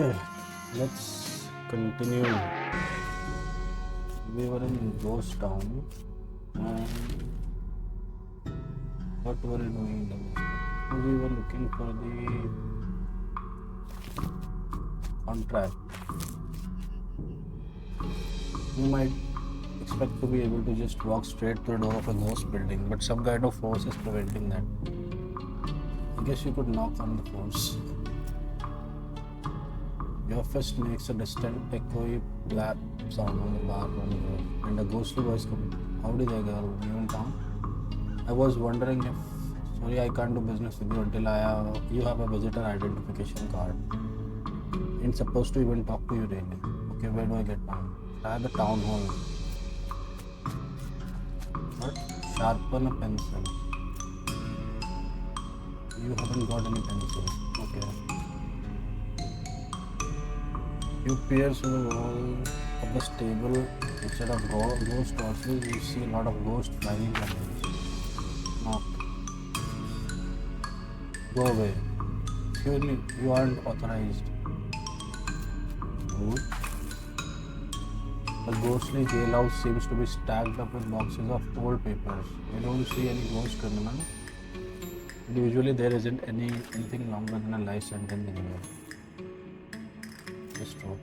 Let's continue. We were in Ghost Town, and what were we doing in the Ghost Town? We were looking for the contract. You might expect to be able to just walk straight to the door of a ghost building, but some kind of force is preventing that. I guess you could knock on the force. Your fist makes a distant, echoey clap sound on the bar on the door, and a ghostly voice comes. Howdy there, girl. You in town? I was wondering if. Sorry, I can't do business with you until you have a visitor identification card. Ain't supposed to even talk to you really. Okay, where do I get down? At the town hall. What? Sharpen a pencil. You haven't got any pencil. Okay. You peer through the wall of the stable. Instead of ghost horses, you see a lot of ghost flying animals. Knock. Go away. Excuse me, you aren't authorized. Good. The ghostly jailhouse seems to be stacked up with boxes of old papers. You don't see any ghost criminal. But usually there isn't anything longer than a life sentence anywhere. Just true.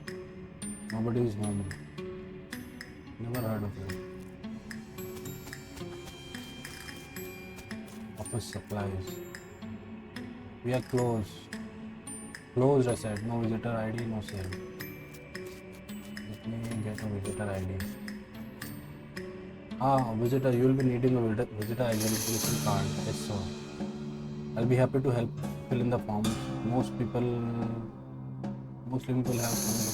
Nobody is home. Never heard of it. Office supplies. We are closed. Closed, I said. No visitor ID, no sale. Let me get a visitor ID. Visitor. You will be needing a visitor identification card. Yes, sir. I'll be happy to help fill in the forms. Most people have some.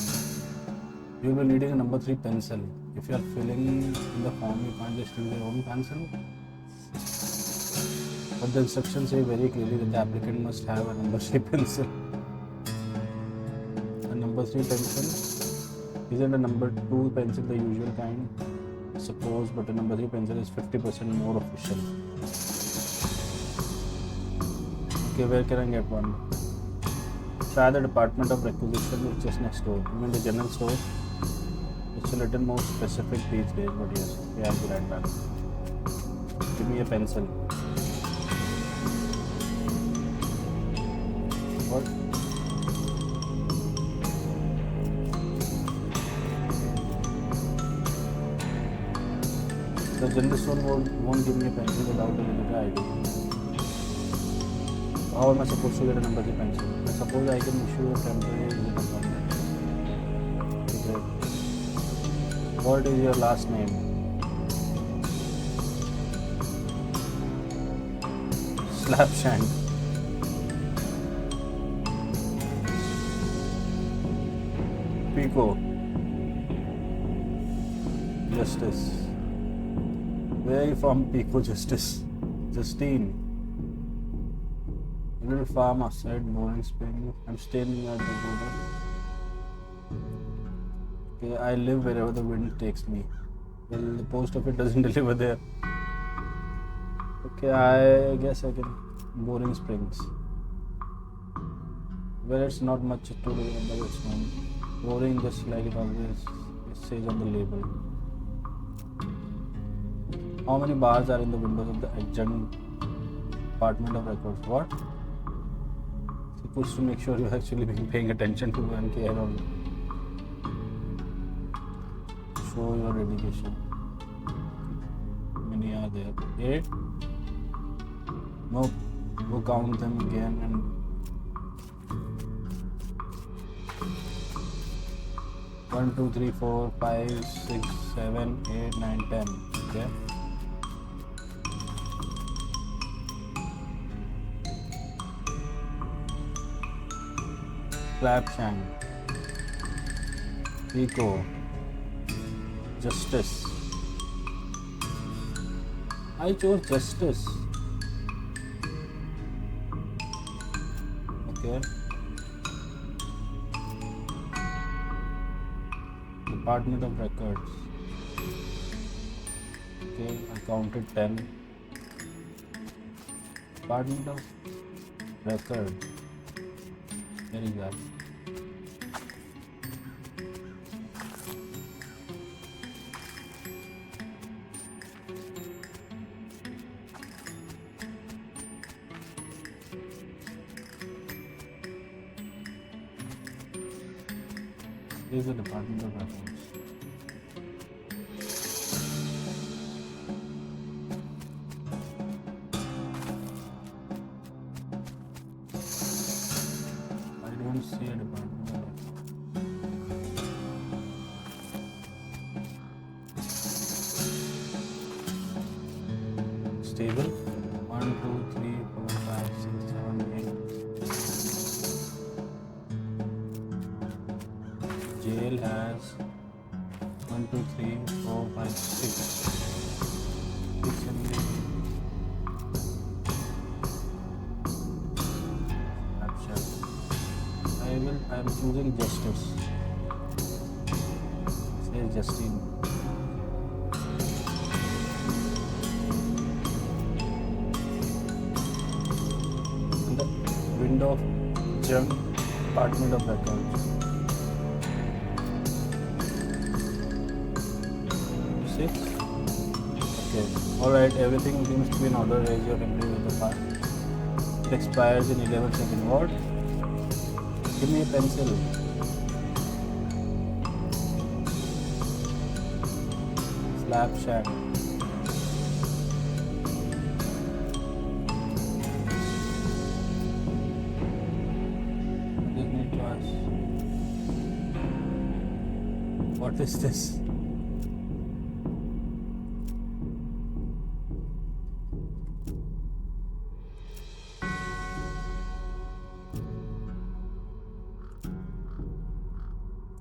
You'll be needing a number 3 pencil. If you are filling in the form, you can't just use your own pencil. But the instructions say very clearly that the applicant must have a number 3 pencil. A number 3 pencil isn't a number 2 pencil the usual kind, I suppose, but a number 3 pencil is 50% more official. Okay, where can I get one? Try the Department of Requisition, which is next door. You mean the general store? It's a little more specific these days, but yes, I'll be right back. Give me a pencil. What? The general store won't give me a pencil without a visitor ID. How am I supposed to get a number 3 pencil? I suppose I can issue a temporary visitor card. Okay. What is your last name? Slapshank. Pico. Justice. Where are you from, Pico Justice? Justine. A little farm outside Boring Spring. I'm staying at the border. Okay, I live wherever the wind takes me. Well, the post office doesn't deliver there. Okay, I guess I can. Boring Springs. Well, it's not much to do, but it's known. Boring, just like it always says on the label. How many bars are in the windows of the adjunct Department of Records? What? Supposed to make sure you're actually paying attention to and care on. Show your dedication. How many are there? 8? Nope. Go count them again and 1, 2, 3, 4, 5, 6, 7, 8, 9, 10. Okay. Slapshank. Pico. Justice. I chose Justice. Okay. Department of Records. Okay, I counted 10. Department of Records. Where is that? Here's the Department of Records. I don't see a Department of Records. Stable. 1, 2, 3, 4, 5, 6, 7, 8. Jail has 1, 2, 3, 4, 5, 6. 6 only. I'm choosing Justice. Say Justine. And the window of junk, Department of Records. 6. Okay. Alright, everything seems to be in order. Raise your finger with the file. It expires in 11 seconds. What? Give me a pencil. Slap shack. I just need to ask. What is this?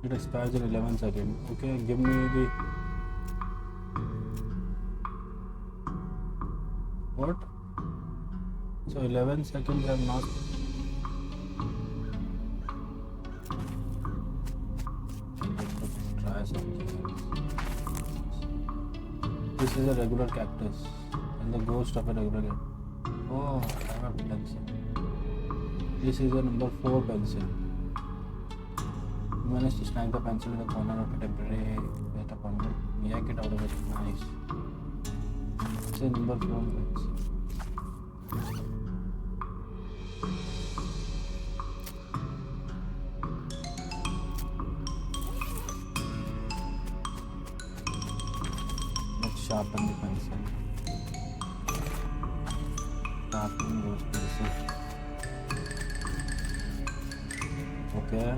It expires in 11 seconds. Okay, give me the... What? So 11 seconds have not... Try something else. This is a regular cactus and the ghost of a regular cactus. Oh, I have a pencil. This is a number 4 pencil. Managed to snag the pencil in the corner of a temporary bit appointment. Yank it out of it. Nice. It's a number 4 pencil. Let's sharpen the pencil. Sharpen those pieces. Okay.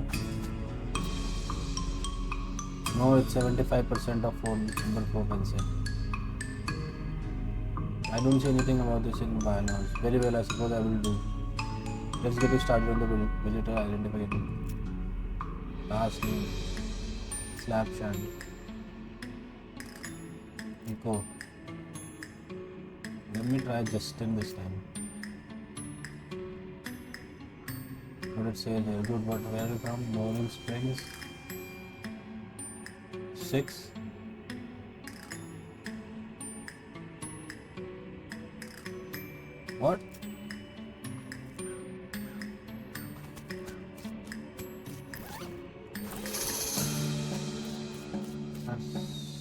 No, it's 75% of number 4 pencil. I don't see anything about this in bylaws. Very well, I suppose I will do. Let's get started on the visitor identification. Last name. Slapshot. Echo. Let me try Justin this time. What it says here? Good, but where are you from? Bowling Springs. 6. What? That's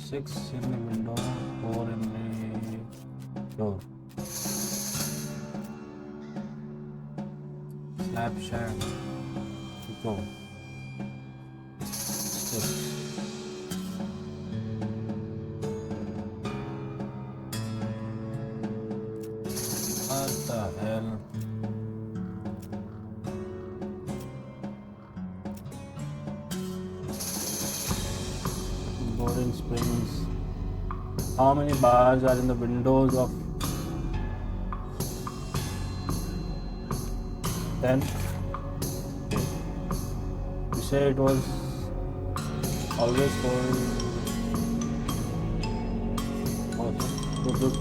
6 in the window, 4 in the door. Slap shack. Go. 6. What the hell? Boring Springs. How many bars are in the windows of 10? Okay. You say it was always called. Good.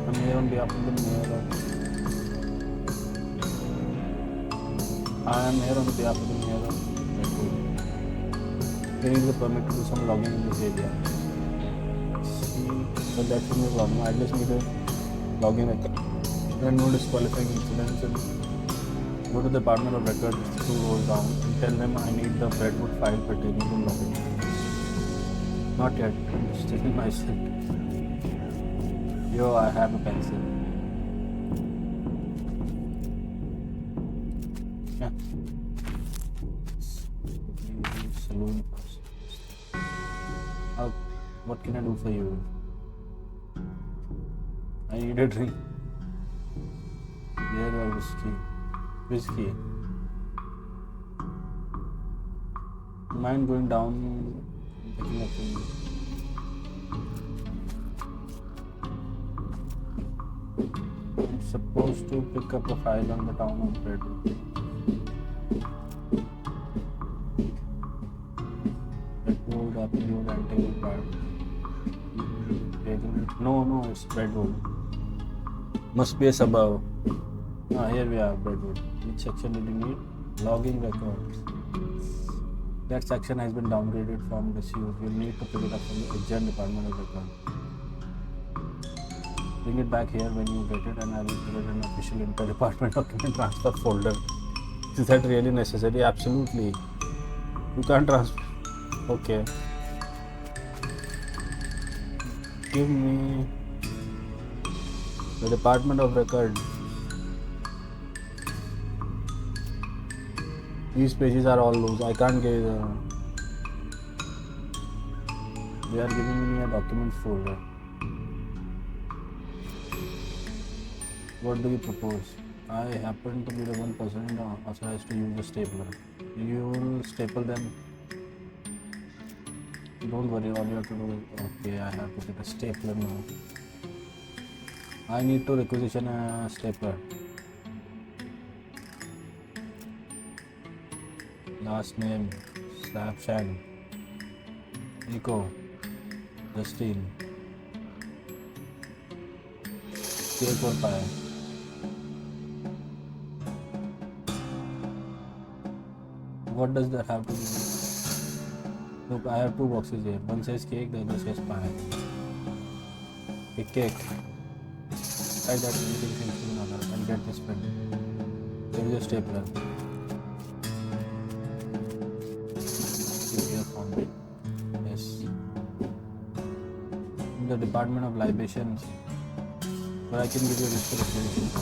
I'm here on behalf of the mayor. I am here on behalf of the mayor of Ghostwood. We need the permit to do some logging in this area. But that shouldn't be a problem. I just need a login account. There are no disqualifying incidents. And go to the Department of Records 2 rows down and tell them I need the Redwood file pertaining to logging. Not yet. I'm just taking myself. Yo, I have a pencil. Yeah. Saloon first. What can I do for you? I need a drink. Beer or whiskey? Whiskey. Mind going down and picking up from you? I'm supposed to pick up a file on the town of Redwood. Redwood, Applewood, and Table Park. No, it's Redwood. Must be a suburb. Here we are, Redwood. Which section did you need? Logging records. That section has been downgraded from disused. You'll need to pick it up from the adjacent department of record. Bring it back here when you get it, and I will put it in an official inter-department document transfer folder. Is that really necessary? Absolutely. You can't transfer. Okay. Give me the department of record. These pages are all loose. I can't give the. They are giving me a document folder. What do you propose? I happen to be the one person authorized to use a stapler. You'll staple them. Don't worry, all you have to do is. Okay, I have to get a stapler now. I need to requisition a stapler. Last name, Slapshang, Nico, Justine, cake or pie. What does that have to do with? Look, I have two boxes here. One says cake, the other says pie. A cake. Try that anything seems to be another and get this pen. There is a stapler. Yes. In the Department of Libations, but I can give you a list of requisitions.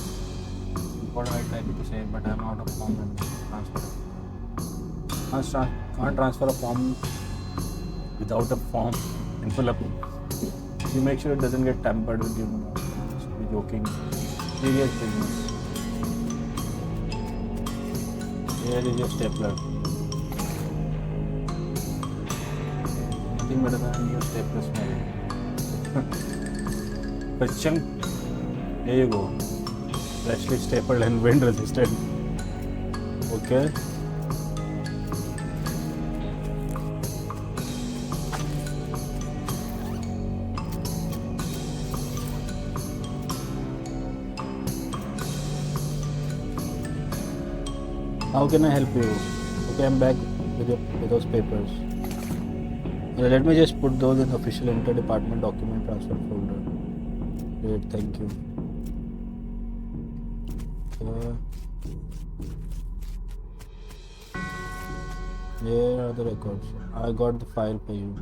What I'd like you to say, but I'm out of form and transfer. Can't transfer a form without a form envelope. You make sure it doesn't get tampered with, you know. Just be joking. Serious business. Here is your stapler. Nothing better than a new stapler smell. Question. Here you go. Freshly stapled and wind resistant. Okay. How can I help you? Okay, I'm back with those papers. Let me just put those in the official inter-department document transfer folder. Great, thank you. Here are the records. I got the file for you.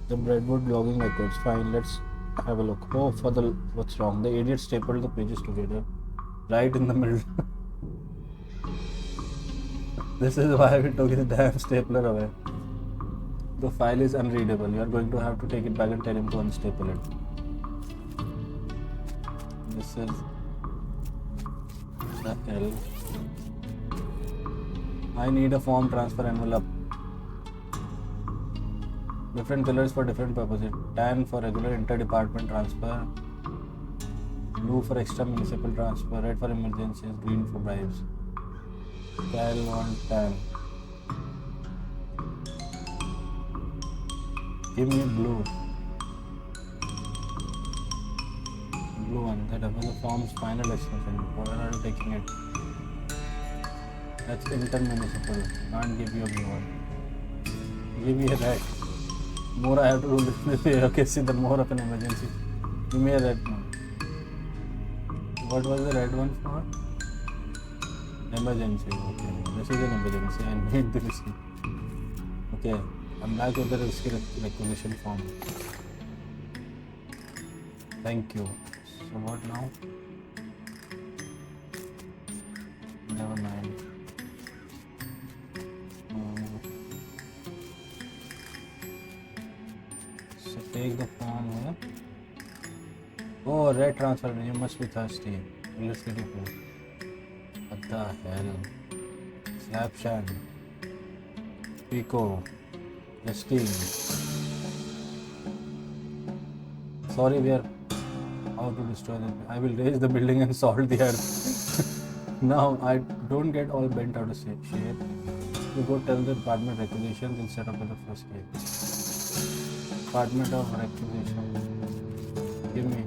The Redwood logging records. Fine, let's have a look. Oh, what's wrong? The idiot stapled the pages together. Right in the middle. This is why we took the damn stapler away. The file is unreadable. You are going to have to take it back and tell him to unstaple it. This is the L. I need a form transfer envelope. Different colors for different purposes. Tan for regular inter-department transfer. Blue for extra municipal transfer. Red for emergencies. Green for bribes. Cal on tan. Give me a blue. Blue one. That was the form's final destination. Where are you taking it? That's inter-municipal. Can't give you a blue one. Give me a red. More I have to do with bureaucracy, the more of an emergency. Give me a red one. What was the red one for? Emergency. Okay. This is an emergency. I need the receipt. Okay. I'm back with the risky requisition form. Thank you. So what now? Never mind. So take the form here. Oh, red transfer. You must be thirsty. Let's get you food. What the hell? Slapshot. Pico. Justin. Sorry, we are how to destroy them. I will raise the building and salt the earth. Now I don't get all bent out of shape. You go tell the department requisitions instead of the first case. Department of requisitions. Give me.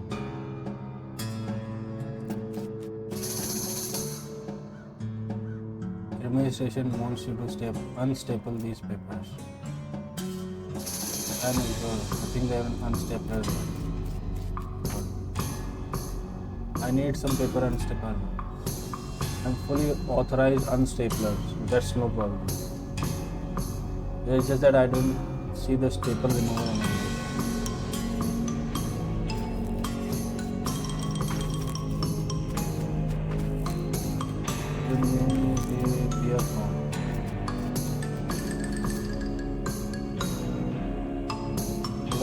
Administration wants you to unstaple these papers. I think they have an unstapler. I need some paper unstapler. I'm fully authorized unstaplers. That's no problem. It's just that I don't see the staple remover anymore.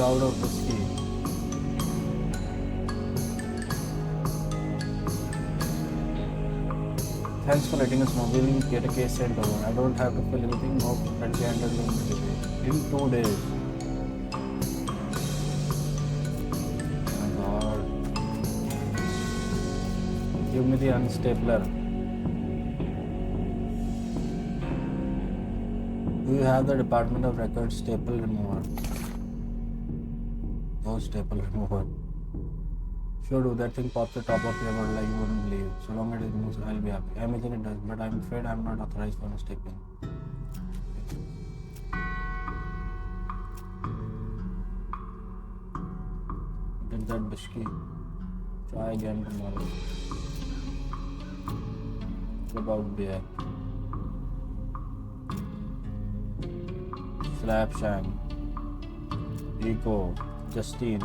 Out of the scheme. Thanks for letting us know. We'll get a case sent over. I don't have to fill anything. No, at the end of the day. In 2 days. Oh my God. Give me the unstapler. Do you have the Department of Records staple remover? No staple remover. Sure do. That thing pops the top of your like you wouldn't believe. So long as it moves, I'll be happy. I imagine it does, but I'm afraid I'm not authorized for stapling. Did that biscuit. Try again tomorrow. What about beer? Slapshang. Rico. Justine.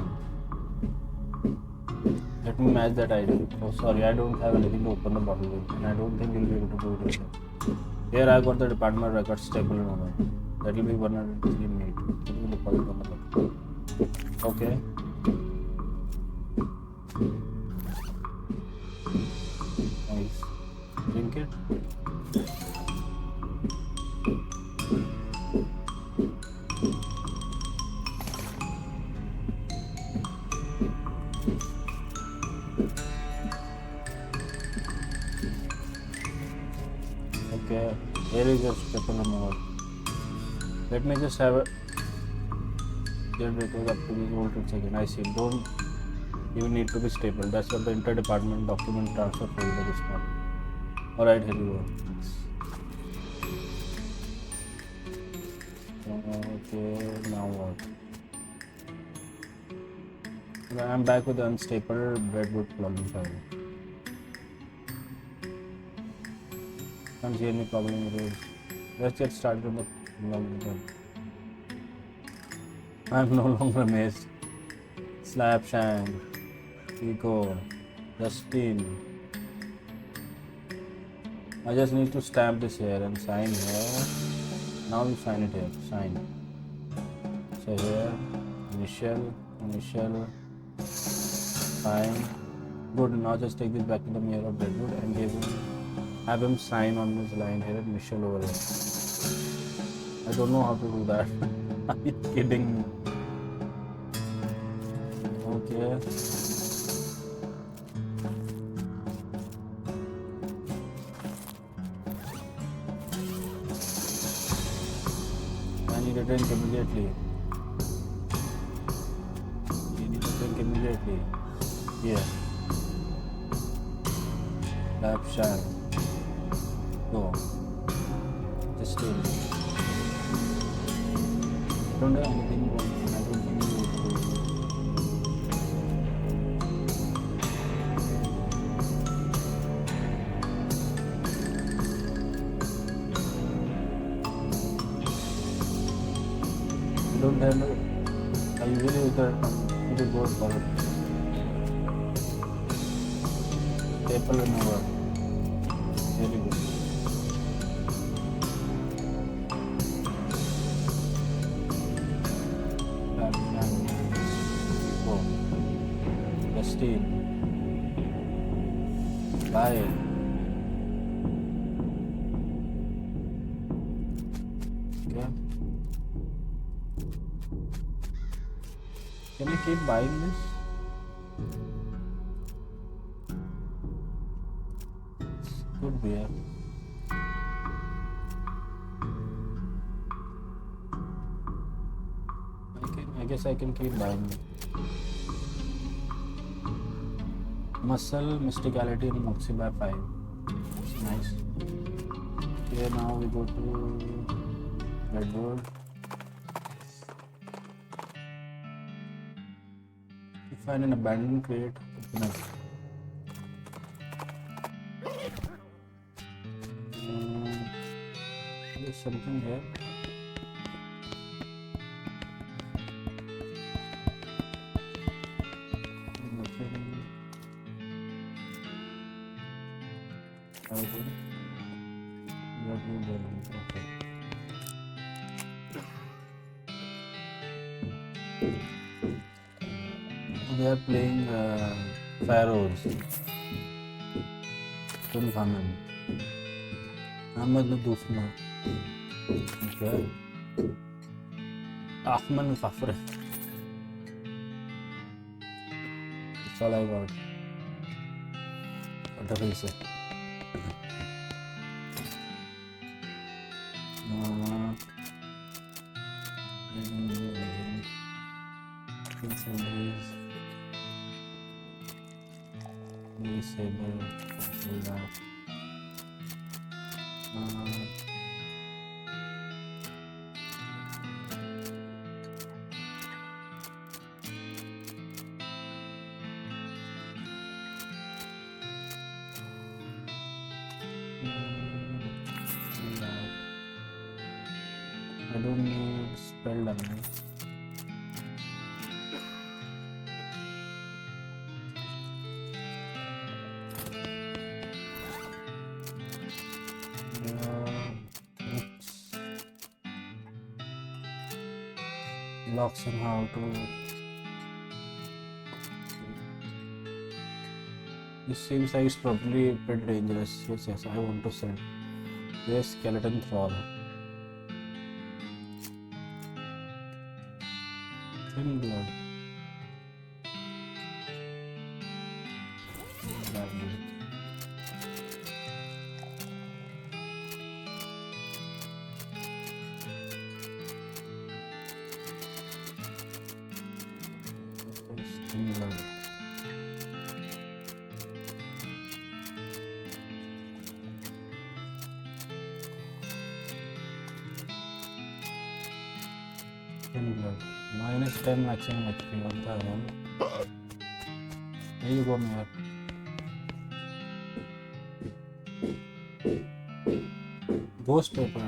Let me match that ID. Oh, sorry, I don't have anything to open the bottle with, and I don't think you'll be able to do it later. Here I got the Department of Records staple remover. That will be 103 meat. Okay. Nice. Drink it. Okay, here is your staple remover. Let me just have a generator up to this voltage again. I see. Don't even need to be stapled. That's what the inter-department document transfer folder is for. Alright, here you go. Okay, now what? I'm back with the unstapled breadwood plugin file. Can't see any problem with it. Let's get started on the plugin. I'm no longer amazed. Slapshang, Pico, Justine. I just need to stamp this here and sign here. Now you sign it here. Sign. So here, initial, sign. Good. Now just take this back to the mirror of Redwood and have him sign on this line here. Initial over here. I don't know how to do that. Are you kidding me? Okay. I need a drink immediately. Here. Slapshang. Go. Just stay. Don't have anything going on. I don't think you will do it. You don't have no. I usually with the go for it. Staple remover. Very good. Oh, Justine. Bye. Okay. Can I keep buying this? It's good beer. I guess I can keep buying it. Muscle, Mysticality and Moxie by 5. It's nice. Okay, now we go to Redwood. You find an abandoned crate, open it. There's something here. Nothing. Okay. They are playing Pharaohs. Couldn't find him. Ahmed Dufna. Okay. Ahmed Khafre. That's all I got. What do you say? I don't need spell damage. Locks on how to. This seems like it's probably pretty dangerous. Yes, I want to sell. There's skeleton thrall. Thin blood. Minus 10 maximum HP on the one. There you go, Mayor. Ghost paper.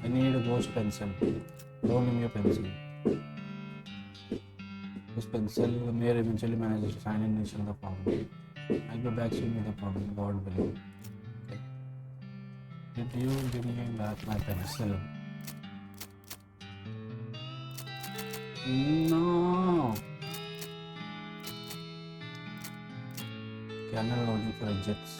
I need a ghost pencil. Don't give me a pencil. This pencil, the Mayor eventually manages to find an initial the problem. I'll be back soon with the problem, God willing. Okay. Did you give me back my pencil? No. Canal loading for exits.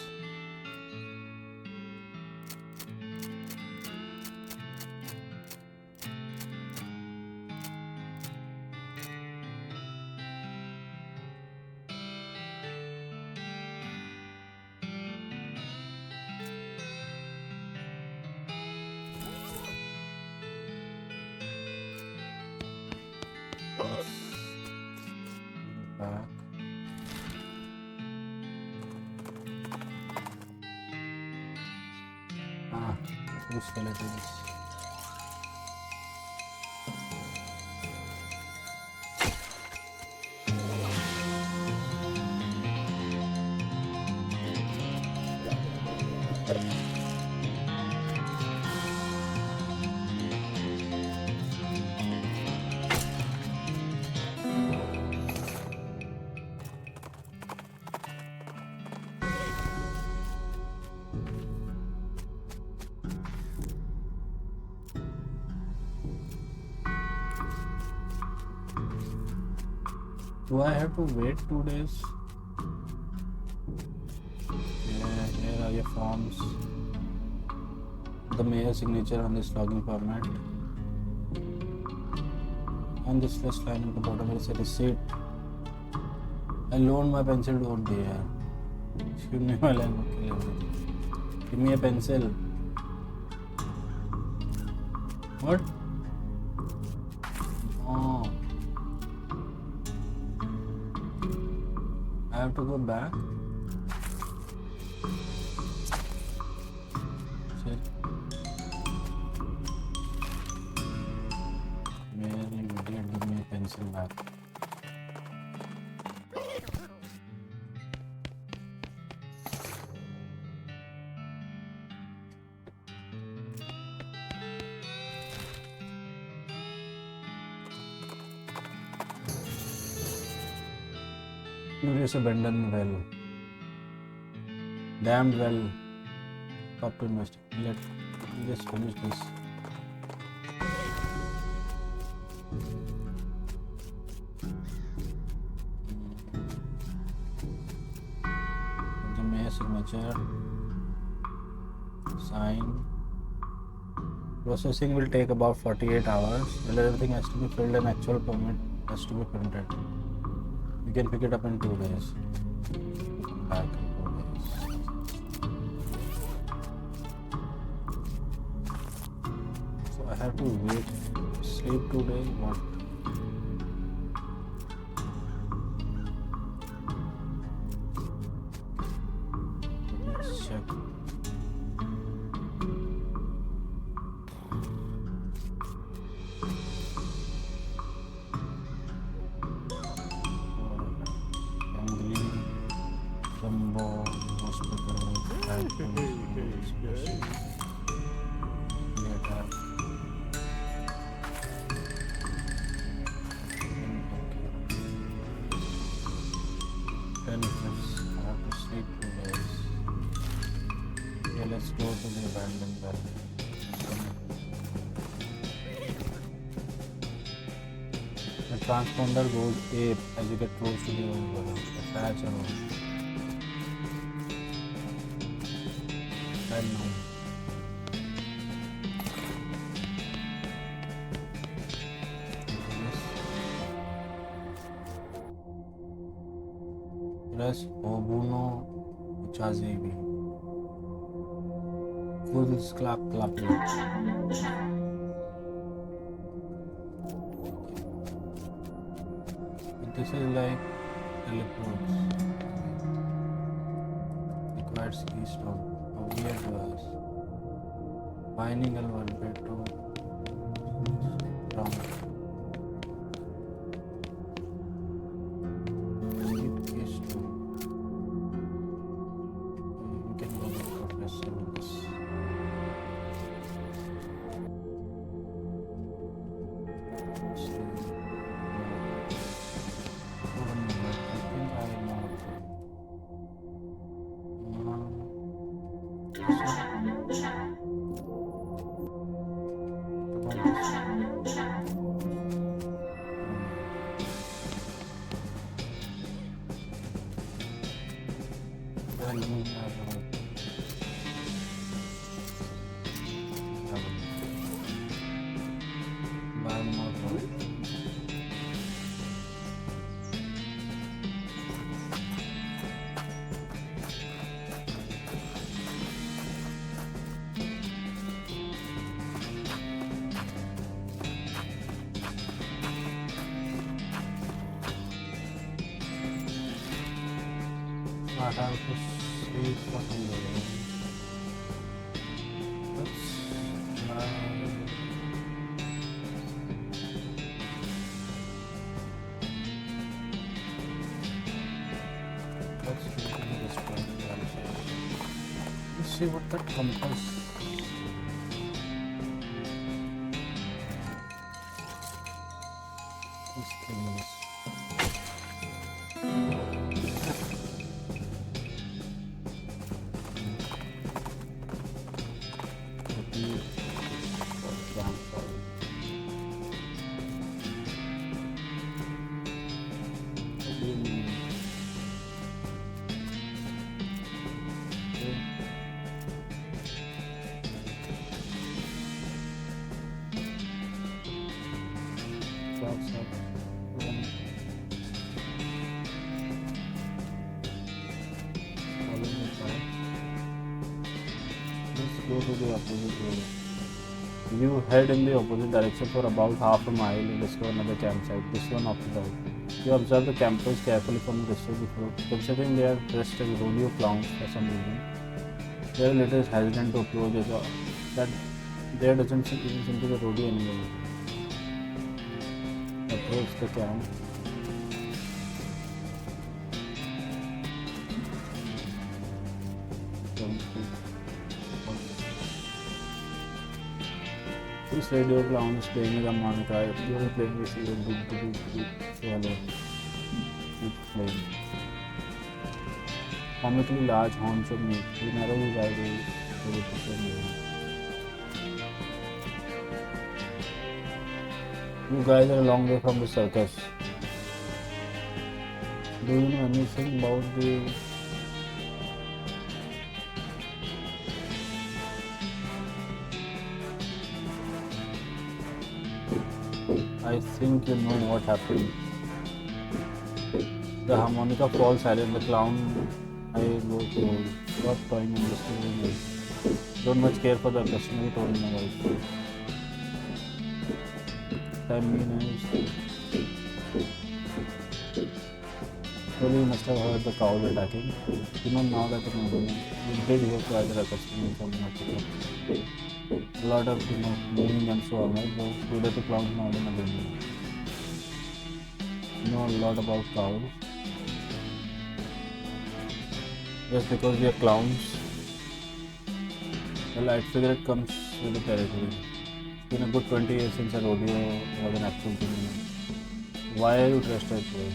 Back. Two skeletons. Do I have to wait 2 days? Yeah, here are your forms. The mayor's signature on this login format. On this first line at the bottom is a receipt. I loaned my pencil to dear. Excuse me while I'm looking everything. Give me a pencil. What? Oh. I have to go back. Shit. Man, you idiot, give me a pencil back. Curious abandoned well. Damned well. Top to investigate. Let me just finish this. The mayor's signature. Sign. Processing will take about 48 hours. Well, everything has to be filled and actual permit has to be printed. You can pick it up in 2 days. Come back in 2 days. So I have to wait, sleep 2 days. What? Let's check. Let's go to the abandoned well. The transponder goes ape as you get close to the old well. Attach and on. And now. Press Obuno Uchazibi. Full clap. This is like electrodes. Requires keystone. Weird was. Binding L1 to ground. Keystone. You can go to the professor with this. I have to see what I'm doing. Let's try. Let's do this point. Let's see what that compass. This thing is. Go to the opposite road. You head in the opposite direction for about half a mile and discover another campsite, this one after dark. You observe the campers carefully from the distance before, considering they are dressed as rodeo clowns for some reason. They are a little hesitant to approach that there doesn't even seem to be a rodeo anymore. Approach the camp. This radio clown is playing his harmonica. You are playing this even hello. Keep playing. Comically large horns of meat. He narrows his eyes very profoundly. You guys are a long way from the circus. Do you know anything about the I think you know what happened. The harmonica falls silent, the clown I go cold. Stop toying and listening to me. Don't much care for the customer, he told my wife. I mean is surely you must have heard the cows attacking. You know now that you know you did hear cries that are customer from Mexico. A lot of moving them so alright, but good at the clowns now in a building. You know a lot about cows. Just because we are clowns. Well, I figure it comes with the territory. It's been a good 20 years since a rodeo was an actual thing. Why are you dressed that way?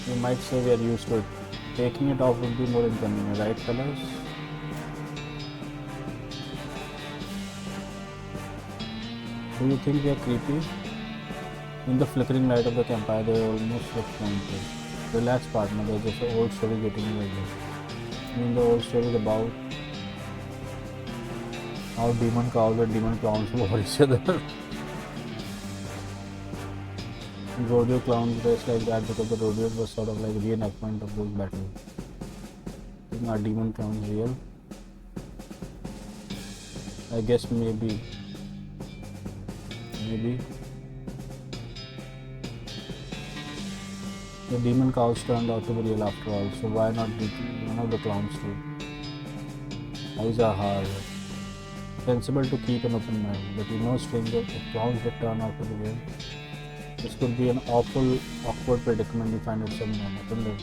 You might say we are used to it. Taking it off would be more inconvenient, right fellas? Do you think we are creepy? In the flickering light of the campfire, they almost look pointed. Relax, partner, there's just an old story getting ready. I mean, the old story is about how demon cows and demon clowns war each other. Rodeo clowns dressed like that because the rodeo was sort of like reenactment of those battles. Are demon clowns real? I guess maybe. The demon cows turned out to be real after all, so why not be one of the clowns too? Eyes are hard. Sensible to keep an open mind, but you know stranger, if clowns would turn out to be real, this could be an awkward predicament you find yourself in, isn't it?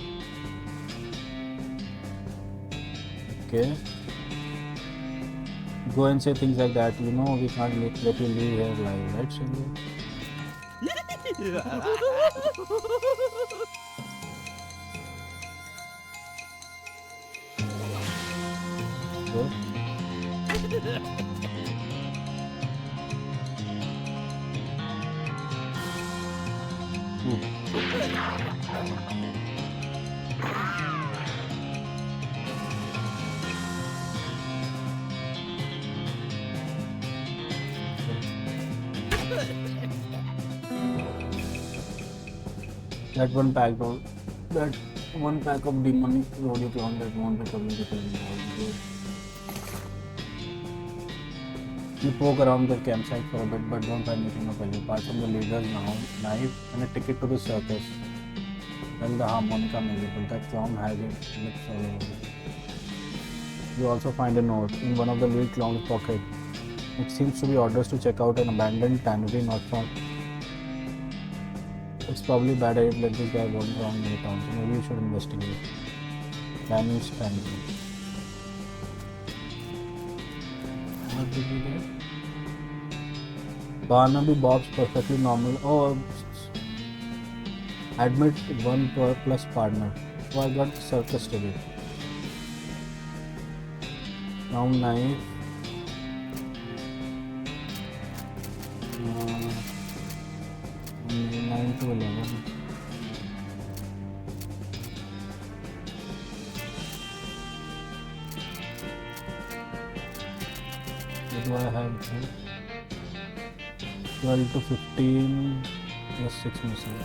Okay. Go and say things like that. You know we can't let you leave here alive, right, Shady? Go. That one pack of demonic rodeo clown that won't be coming to tell me about. You poke around the campsite for a bit but don't find anything of value apart from the leader's knife and a ticket to the circus. Well, the harmonica maybe, but that clown has it lips all over it. You also find a note in one of the lead clown's pocket. It seems to be orders to check out an abandoned tannery not found. It's probably bad idea to let this guy wander around in the town, so maybe you should investigate. Tanner's tannery. What did we get? Barnaby Bob's perfectly normal. Oh, admit one plus partner. So I got circus ticket. Round knife. 9 to 11. What do I have here? 12 to 15 plus 6 missing.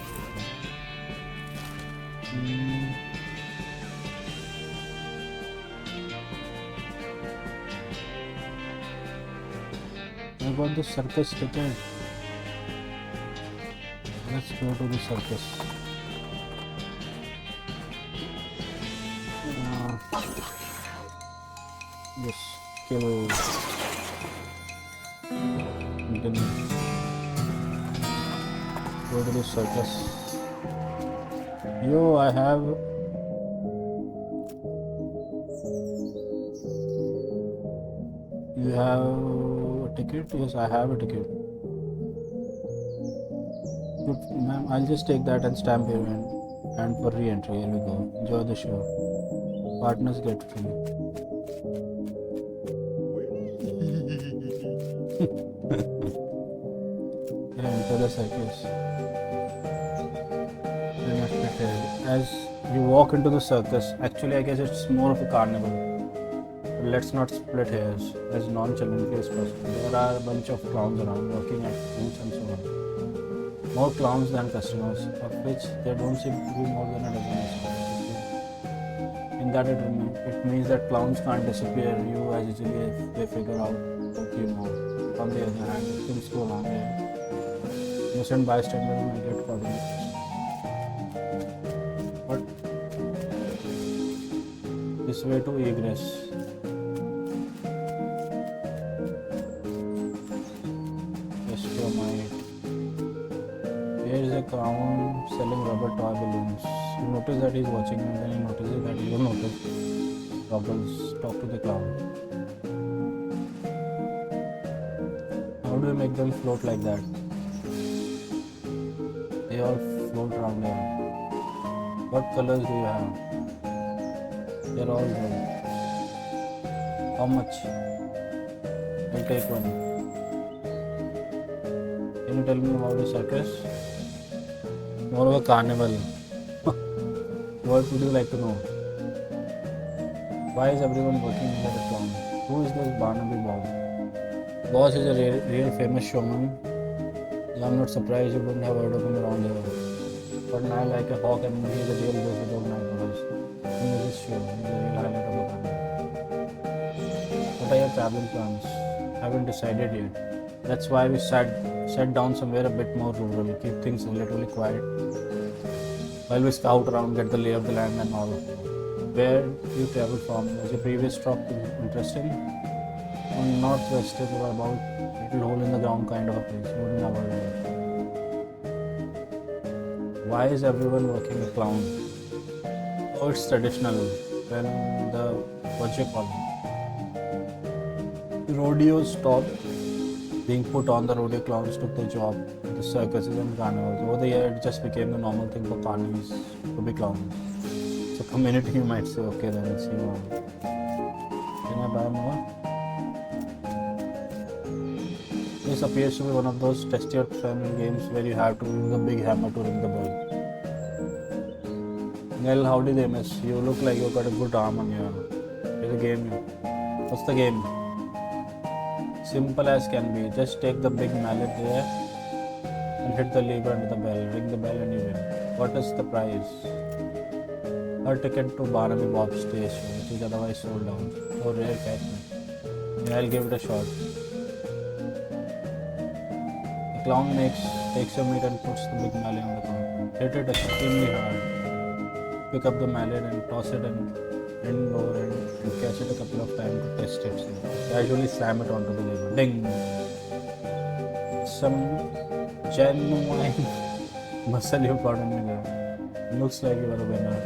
I got the circus ticket. Let's go to the circus. Yes, kill. Continue. Go to the circus. Yo, I have. You have a ticket? Yes, I have a ticket. Good, ma'am. I'll just take that and stamp payment. And for re-entry, here we go. Enjoy the show. Partners get free. Enter the circus. As you walk into the circus, actually I guess it's more of a carnival. But let's not split hairs as nonchalantly as possible. There are a bunch of clowns around working at booths and so on. More clowns than customers, of which there don't seem to be more than a dozen. In that it means that clowns can't disappear you as easily if they figure out what you know. On the other hand, things go along here. Innocent bystanders might get caught in it. But this way to egress. Gesture might. Here is a clown selling rubber toy balloons. You notice that he's watching and then he notices that you notice. Bubbles, talk to the clown. How do you make them float like that? They all float around there. What colors do you have? They're all red. How much? I'll take one. Can you tell me about the circus? More of a carnival. What would you like to know? Why is everyone working like a clown? Who is this Barnaby Bob? Boss is a real famous showman. I'm not surprised you wouldn't have heard of him around here. But now like a hawk and he's a real boss with all night boys. He knows his show. He's a real highlight of the carnival. What are your travel plans? Haven't decided yet. That's why we sat down somewhere a bit more rural. Keep things relatively quiet. While we scout around, get the lay of the land and all. Where do you travel from? Was your previous stop interesting? On northwest is about little hole in the ground kind of a place. You wouldn't have heard of it. Why is everyone working a clown? Oh, it's traditional. When the what you call it? Rodeos stopped being put on, the rodeo clowns took the job at the circuses and carnivals. Over the year, it just became the normal thing for carnivals to be clowns. So community, you might say, okay then, let's see more. Can I buy more? This appears to be one of those test your family games where you have to use a big hammer to ring the bell. Well, howdy there, miss. You look like you got a good arm on you. Here's a game. What's the game? Simple as can be. Just take the big mallet there and hit the lever under the bell. Ring the bell and you win. What is the prize? A ticket to Barnaby Bob's stage show, which is otherwise sold out. Oh, rare catch. Yeah, I'll give it a shot. The clown takes your meat and puts the big mallet on the counter. Hit it extremely hard. Pick up the mallet and toss it and end over and catch it a couple of times to test it. So casually slam it onto the lever. Ding! Some genuine muscle you got on me there. Looks like you are a winner.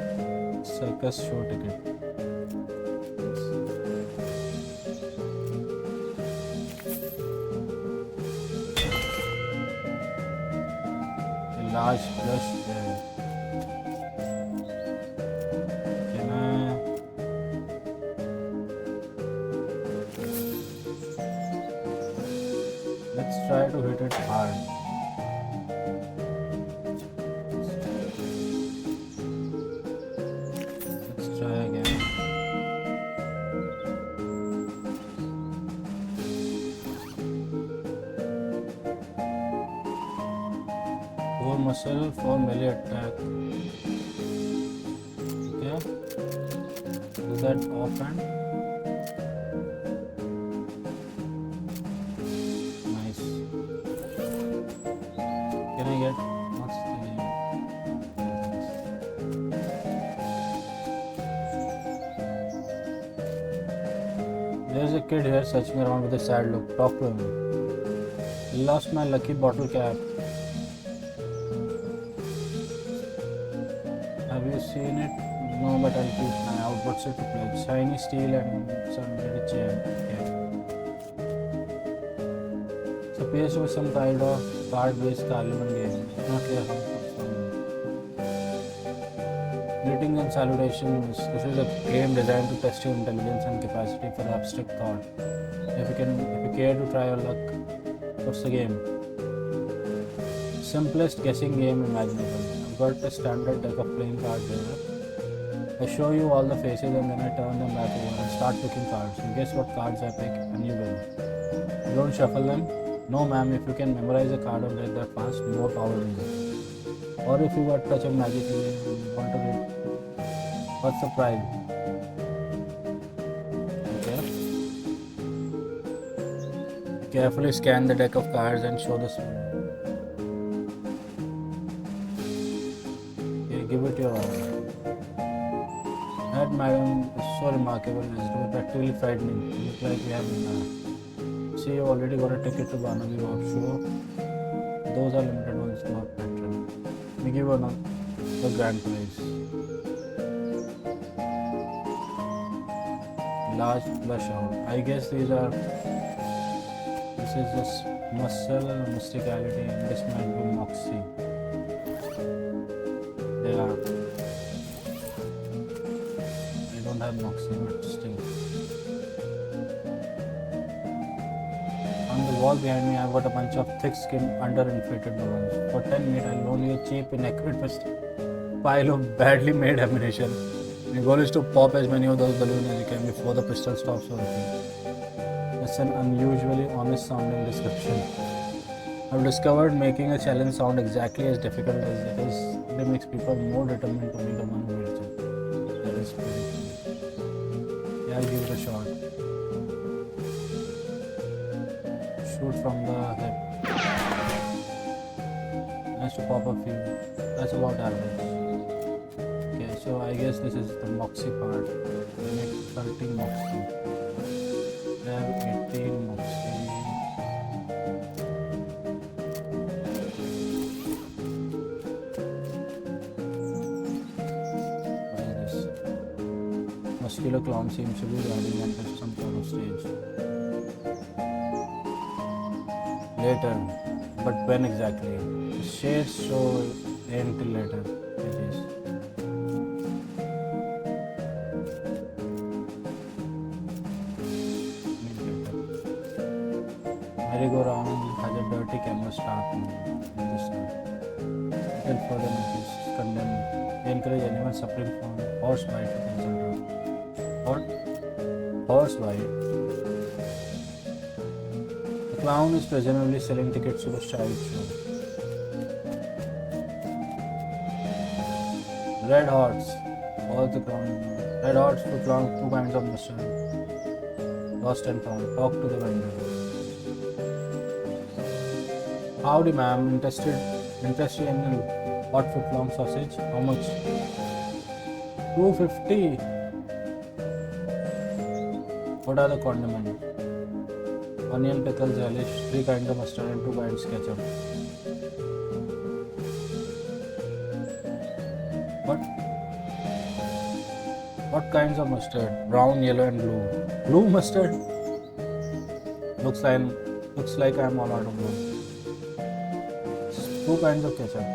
Circus show ticket. A large plush bear. Let's try to hit it hard. Let's try again. 4 muscle, 4 melee attack. Okay. Is that offhand? Nice. Can I get what's the There's a kid here searching around with a sad look. Talk to him. Lost my lucky bottle cap. Have you seen it? No, but I'll keep an eye out. What's it to play? Shiny steel and some little chain. Okay. So appears to be some kind of card-based Parliament game. It's not clear how it's from. Greetings and salutations. This is a game designed to test your intelligence and capacity for abstract thought. If you care to try your luck, what's the game? Simplest guessing game imaginable. I've got a standard deck of playing cards here. I show you all the faces and then I turn them back over and start picking cards. You guess what cards I pick and you win. You don't shuffle them. No ma'am, if you can memorize a card or get that fast, more power to you. Or if you got touch of magic you want to read. What's the prize? Okay. Carefully scan the deck of cards and show the spin. Okay, give it your all. That madam is so remarkable, it's practically frightening. You look like we have been see, you already got a ticket to Barnaby Rock show. Those are limited ones, not petrol. We give one the grand prize. Large flush out. I guess this is just muscle, mysticality, and this might be moxie. They are. I don't have moxie, but still. On the wall behind me, I've got a bunch of thick-skinned, under-inflated balloons. For 10 minutes, I'll loan you a cheap, inaccurate pile of badly made ammunition. My goal is to pop as many of those balloons as you can before the pistol stops working. That's an unusually honest sounding description. I've discovered making a challenge sound exactly as difficult as it is. It makes people more determined to be the one who wins it. That is pretty cool. Yeah, I'll give it a shot. Shoot from the hip. Nice to pop a few. That's about average. Okay, so I guess this is the moxie part. We make 30 moxie. I have 18 moxie. What is this? Muscular clown seems to be riding at some sort of stage. Later, but when exactly? The shades show until later. It is. Merry-go-round has a dirty camera start in this side. Until further notice, condemn. They encourage anyone suffering from horse bite to consult. What? Horse bite? The clown is presumably selling tickets to the child show. Red Hearts. All the clown. Red Hearts for clown, 2 kinds of mustard. Lost and found. Talk to the vendor. Howdy ma'am, interested in hot foot long sausage? How much? $2.50. What are the condiments? Onion, pickles, relish, 3 kinds of mustard and 2 kinds ketchup. What kinds of mustard? Brown, yellow and blue. Blue mustard? Looks like I'm all out of blue. 2 kinds of ketchup.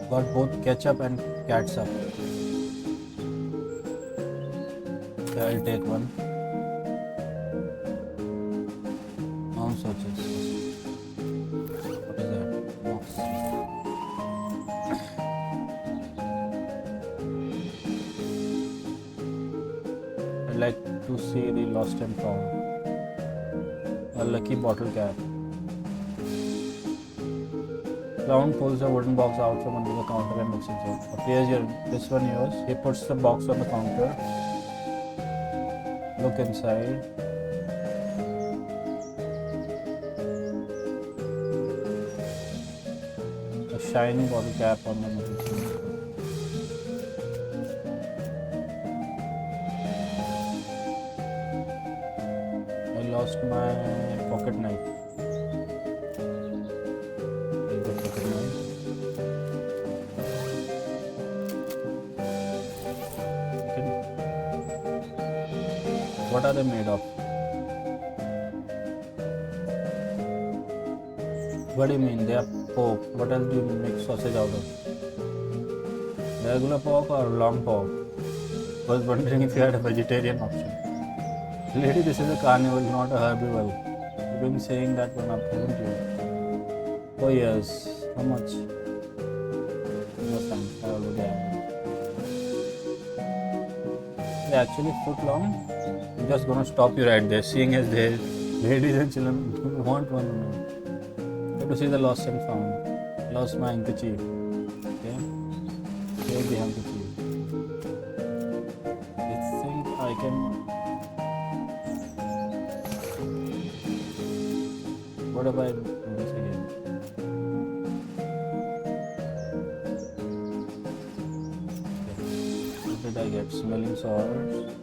Got both ketchup and catsup. Okay, I'll take one. Now searches. What is that? Box. I'd like to see the lost and found. A lucky bottle cap. Clown pulls a wooden box out from under the counter and looks inside. Appears your this one yours. He puts the box on the counter. Look inside. A shiny bottle cap on the magician. I lost my pocket knife. What are they made of? What do you mean? They are pork. What else do you make sausage out of? Regular pork or long pork? I was wondering if you had a vegetarian option. Lady, this is a carnival, not a herbivore. You've been saying that one up, haven't you? Oh yes. How much? No thanks. I already have. They're actually foot long. I'm just gonna stop you right there, seeing as there, ladies and children, you want one more. You have to see the lost and found. Lost my handkerchief. Okay? Take the handkerchief. I think I can. What if I do this again? What did I get? Smelling salts.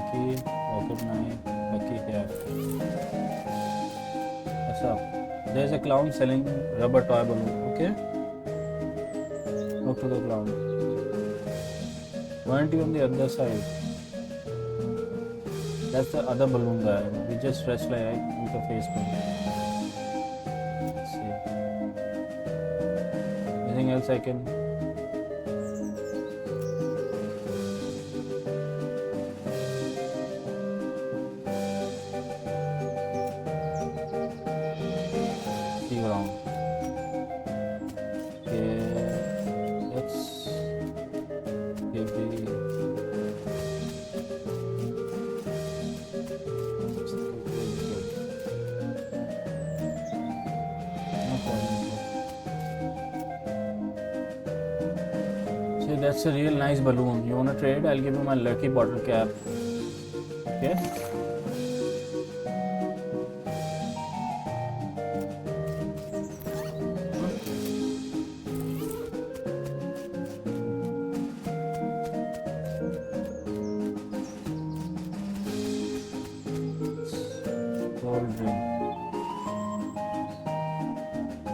Pocket knife, lucky hair. What's up? There's a clown selling rubber toy balloon, okay? Look to the clown. Why aren't you on the other side? That's the other balloon guy. We just dressed like with a face paint. Let's see. Anything else I can? That's a real nice balloon. You wanna trade? I'll give you my lucky bottle cap. Okay? Cold drink.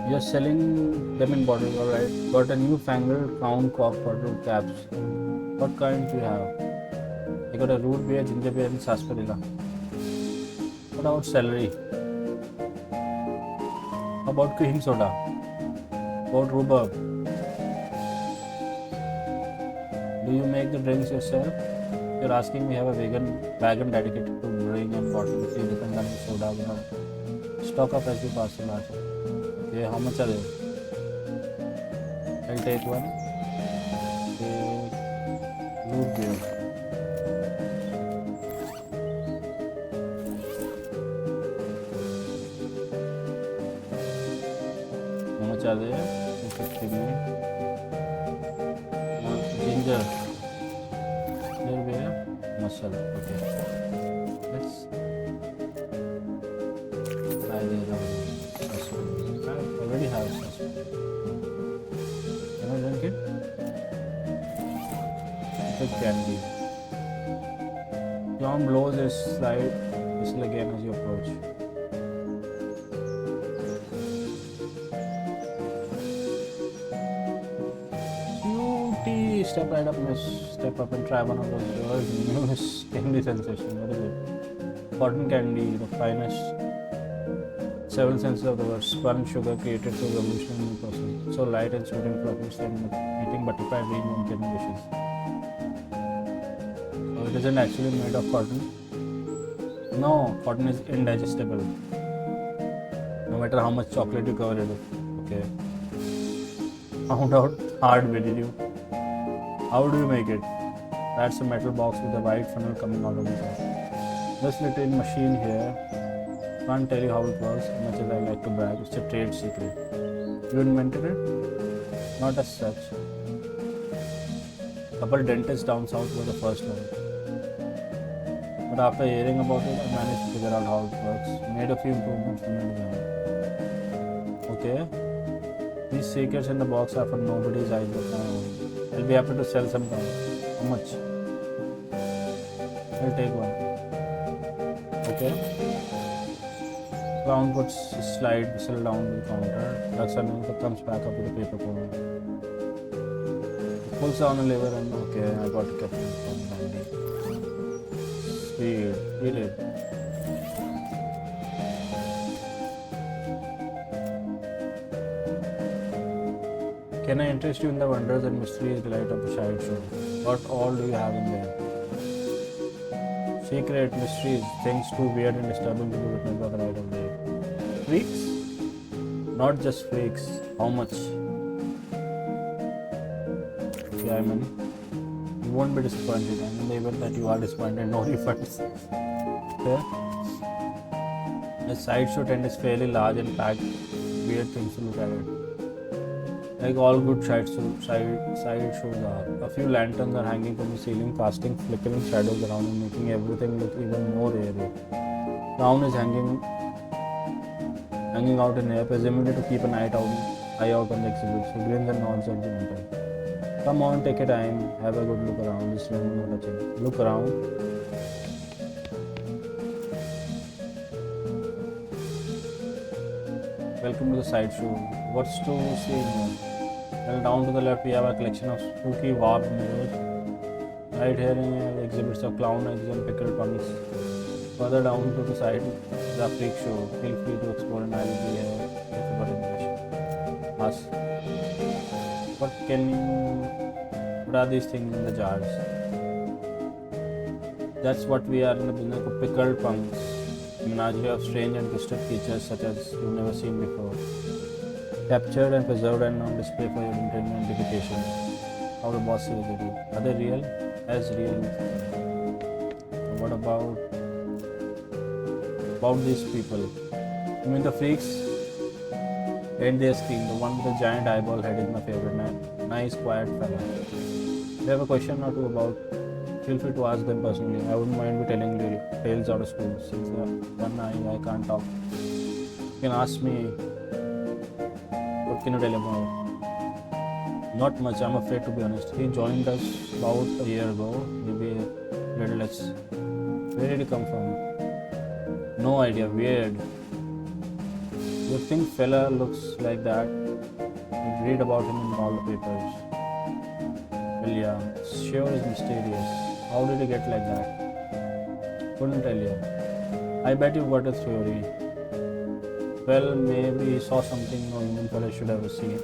You're selling them in bottles, alright. Got a newfangled crown cork bottle caps. What kind do you have? I got a root beer, ginger beer, and sarsaparilla. What about celery? How about cream soda? About rhubarb? Do you make the drinks yourself? You're asking, we have a wagon dedicated to brewing and bottling 3 different kinds of soda. We have stock up as you pass the large. Okay, how much are they? I'll take one. Okay, root beer. How much are they? 250 ml. Ginger. Ginger beer. Masala. Okay. Let's try the I already have sauce. Can I drink it? With candy. John blows his slide whistle again as you approach. Cutie! Step right up, miss. Step up and try one of those yours newest candy sensation. What is it? Cotton candy, the finest. Several senses of the word spun sugar created through revolutionary process. So light and sweet and fluffy, eating butterfly dream on kidney wishes. So it isn't actually made of cotton. No, cotton is indigestible. No matter how much chocolate you cover it with. Okay. Found out hard way, did you? How do you make it? That's a metal box with a white funnel coming out of the top. This little machine here Can't tell you how it works, much as I like to brag. It's a trade secret. You invented it? Not as such. Couple dentists down south were the first one. But after hearing about it, I managed to figure out how it works. Made a few improvements from it. Okay. These secrets in the box are for nobody's eyes but my own. I'll be happy to sell some time. How much? I'll take one. Okay. Clown puts his slide whistle down the counter. Ducks and comes back up with a paper cone. Pulls down a lever and okay, I got to captain from 90. Speed, feel it. Can I interest you in the wonders and mysteries delight of the Shady show? What all do you have in there? Secret, mysteries, things too weird and disturbing to be witnessed by the light of day. Freaks? Not just freaks. How much? Yeah, I mean, you won't be disappointed, and in the event that you are disappointed, no refunds. Okay? The sideshow tent is fairly large and packed. Weird things to look at it. Like all good side shows are. A few lanterns are hanging from the ceiling, casting flickering shadows around and making everything look even more eerie. Clown is hanging out in air, presumably to keep an eye out on the exhibit. He grins and nods judgmental. Come on, take your time, have a good look around. Just remember no touching. Look around. Welcome to the sideshow. What's to see here? Well, down to the left we have a collection of spooky warped mirrors. Right here in the exhibits of clown eggs and pickled punks. Further down to the side is a freak show. Feel free to explore and I will be here if you got impression. Ask. What are these things in the jars? That's what we are in the business of pickled punks. A menagerie of strange and twisted creatures such as you've never seen before. Captured and preserved and on display for your entertainment and edification. How the boss says it. Are they real? As real. What about these people? You mean the freaks? Ain't they scream? The one with the giant eyeball head is my favorite man. Nice, quiet fella. If you have a question or two about, feel free to ask them personally. I wouldn't mind me telling you tales out of school. Since one I can't talk. You can ask me. What can you tell about? Not much, I'm afraid to be honest. He joined us about a year ago, maybe a little less. Where did he come from? No idea, weird. You think fella looks like that? You read about him in all the papers. Well, yeah, sure is mysterious. How did he get like that? Couldn't tell you. I bet you've got a theory. Well, maybe he saw something no human fella should ever see.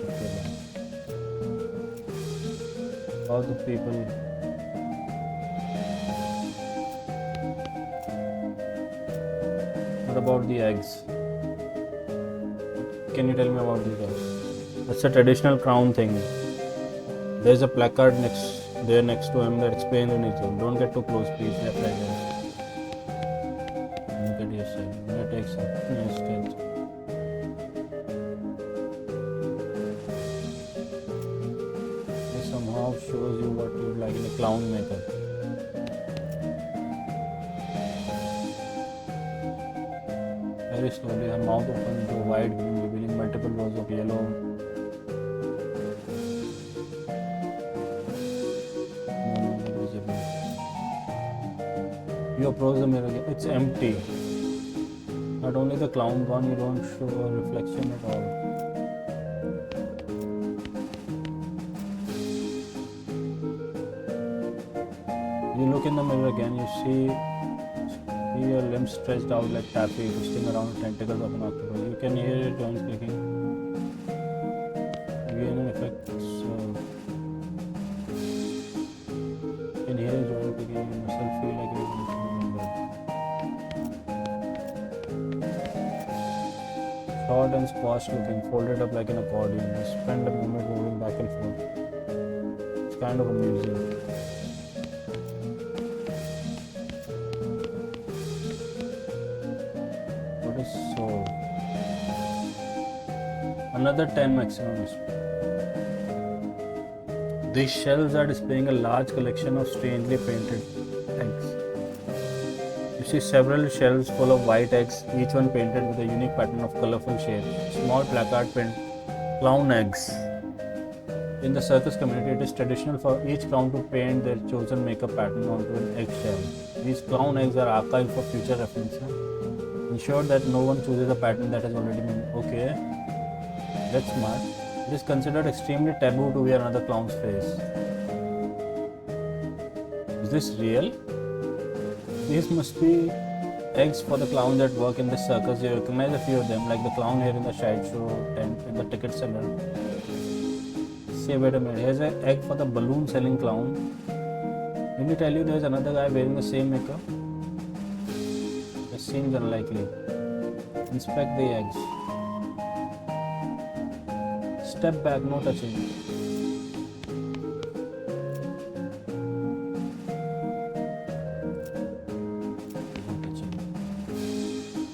All the people. What about the eggs? Can you tell me about these eggs? That's a traditional crown thing. There's a placard next to him that explains anything. Don't get too close, please. Left, right, left. Look at yourself. I'm gonna take some. Yes, take. This somehow shows you what you would like in a clown maker. Very slowly, her mouth opens into a wide grin, revealing multiple rows of yellow. You approach the mirror again. It's empty. Not only the clown gone, you don't show a reflection at all. You look in the mirror again, you see your limbs stretched out like taffy, twisting around the tentacles of an octopus. You can hear your joints clicking. Again, an effect. You can hear your joints clicking and yourself feel like you're in bed. Short and squashed looking, folded up like an accordion. You spend a moment moving back and forth. It's kind of amusing. is sold. Another 10 maximum. These shelves are displaying a large collection of strangely painted eggs. You see several shelves full of white eggs, each one painted with a unique pattern of colorful shapes. Small placard print clown eggs. In the circus community, it is traditional for each clown to paint their chosen makeup pattern onto an eggshell. These clown eggs are archived for future reference. Ensure that no one chooses a pattern that has already been. Okay, that's smart. It is considered extremely taboo to wear another clown's face. Is this real? These must be eggs for the clowns that work in the circus. You recognize a few of them, like the clown here in the sideshow tent and the ticket seller. Say, wait a minute, here's an egg for the balloon selling clown. Didn't he tell you there's another guy wearing the same makeup? This seems unlikely. Inspect the eggs. Step back, no touching.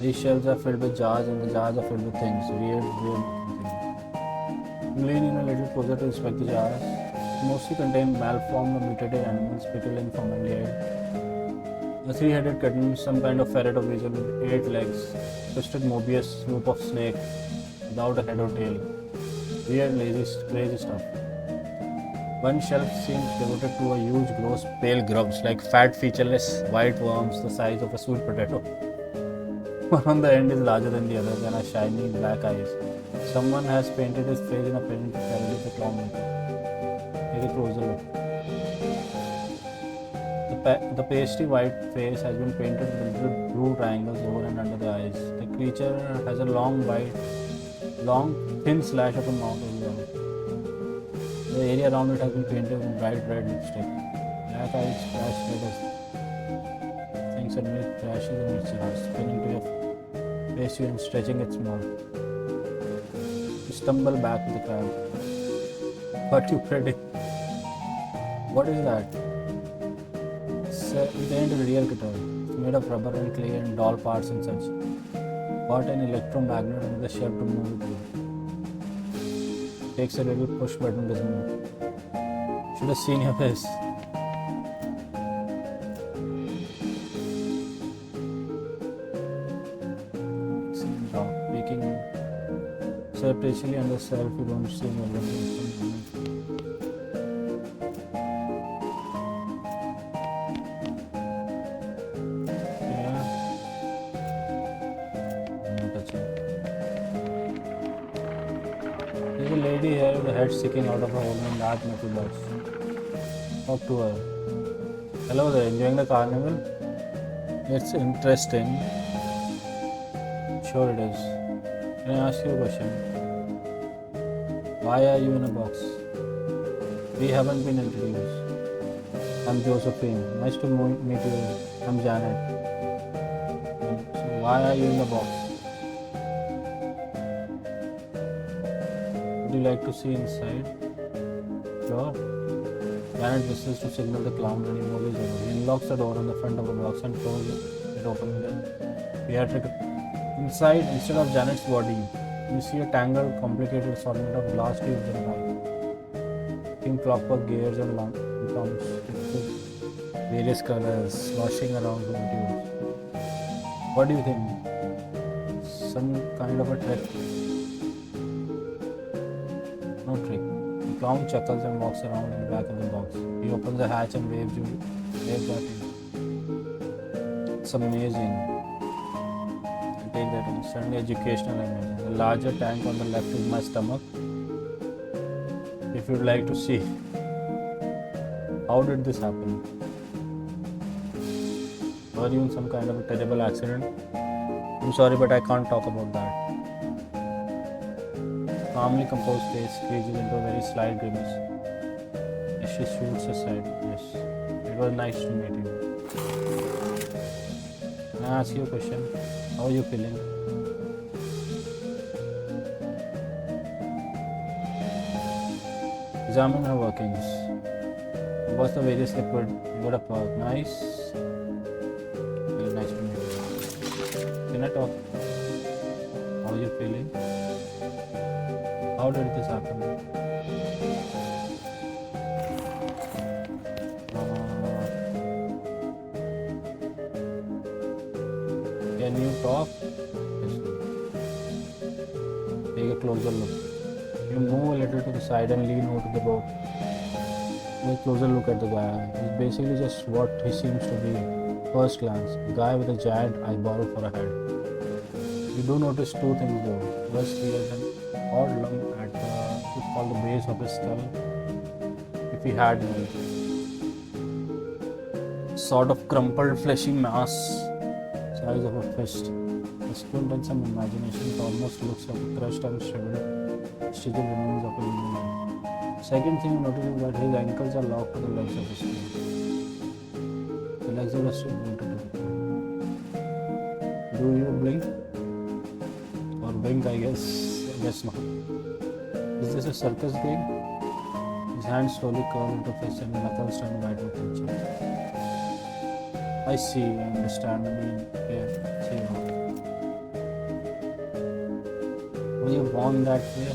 These shelves are filled with jars and the jars are filled with things. Weird things. Lean in a little closer to inspect the jars. Mostly contain malformed or mutated animals pickled in formaldehyde. A three-headed kitten, some kind of ferret or weasel with 8 legs. Twisted Mobius loop of snake without a head or tail. Weird, crazy stuff. One shelf seems devoted to a huge, gross, pale grubs like fat, featureless white worms the size of a sweet potato. One on the end is larger than the others and has shiny black eyes. Someone has painted his face in a paint to parody the clown makeup. Take a closer look. The pasty white face has been painted with little blue triangles over and under the eyes. The creature has a long, thin slash of a mouth as well. The area around it has been painted with bright red lipstick. Black eyes flash red as things suddenly crashes in its eyes, spinning to your face and stretching its mouth. You stumble back with the crowd. What you predict? What is that? It ain't a real guitar. It's made of rubber and clay and doll parts and such. Got an electromagnet under the shelf to move it with. Takes a little push button, doesn't move. Should have seen your face. Excellent job. Making surreptitiously on the shelf, you don't see no one. There's a lady here with a head sticking out of her hole in a large metal box. Talk to her. Hello there, enjoying the carnival? It's interesting. Sure it is. Can I ask you a question? Why are you in a box? We haven't been introduced. I'm Josephine. Nice to meet you. I'm Janet. So why are you in the box? Would you like to see inside? Sure. Janet whistles to signal the clown and he moves over. He unlocks the door on the front of the box and closes it open with a theatrical. Inside, instead of Janet's body, you see a tangled, complicated assortment of glass tubes and pipes. Pink clockwork gears and pumps with various colors sloshing around in the tubes. What do you think? Some kind of a trick? No trick. The clown chuckles and walks around in the back of the box. He opens the hatch and waves at you. It's amazing. Take that in. Suddenly educational image. The larger tank on the left is my stomach. If you'd like to see. How did this happen? Were you in some kind of a terrible accident? I'm sorry, but I can't talk about that. Calmly composed face freezes into a very slight grimace. As she shoots aside. Yes. It was nice to meet you. Can I ask you a question? How are you feeling? Examine her workings. What's the various liquid? What a perk. Nice. Very nice to meet you. Can I talk? are you feeling? How did this happen? Can you talk? Take a closer look. You move a little to the side and lean over to the rope. Take a closer look at the guy. He's basically just what he seems to be. First glance, a guy with a giant eyeball for a head. You do notice two things though. First, he has an odd lump at the base of his skull. If he had one. Sort of crumpled fleshy mass, size of a fist. A squint and some imagination, it almost looks like a crushed and shriveled sticky remains of a human leg. Second thing you notice is that his ankles are locked to the legs of his feet. The legs are still bolted to the floor. Do you blink? Or blink, I guess. I guess not. Is this a circus game? His hands slowly curl into fists and the knuckles turn white with tension. I see, I understand. I mean, yeah, see now. Were you born that way?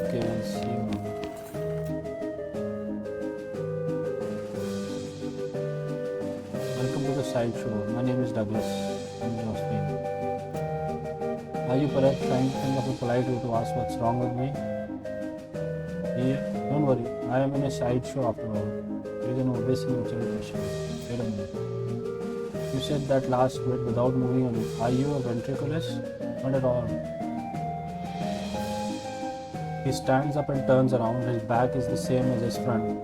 Okay, we'll see now. Welcome to the sideshow. My name is Douglas. I'm Josephine. Are you perhaps trying to think of a polite way to ask what's wrong with me? Yeah, don't worry. I am in a sideshow after all. It is an obviously natural question. Wait a minute. You said that last bit without moving a bit. Are you a ventriloquist? Not at all. He stands up and turns around. His back is the same as his front.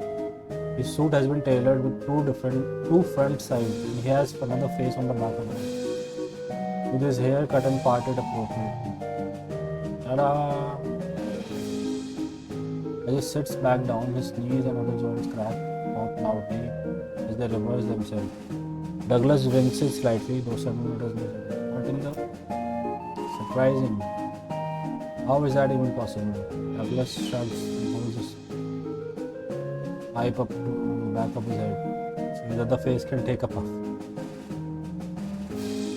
His suit has been tailored with two front sides, and he has another face on the back of it. With his hair cut and parted appropriately. Ta-da! As he sits back down, his knees and other joints crack out loudly as they reverse themselves. Douglas winces slightly, though suddenly does not. What in the? Surprising. How is that even possible? Douglas shrugs and holds his pipe up to the back of his head so his other face can take a puff.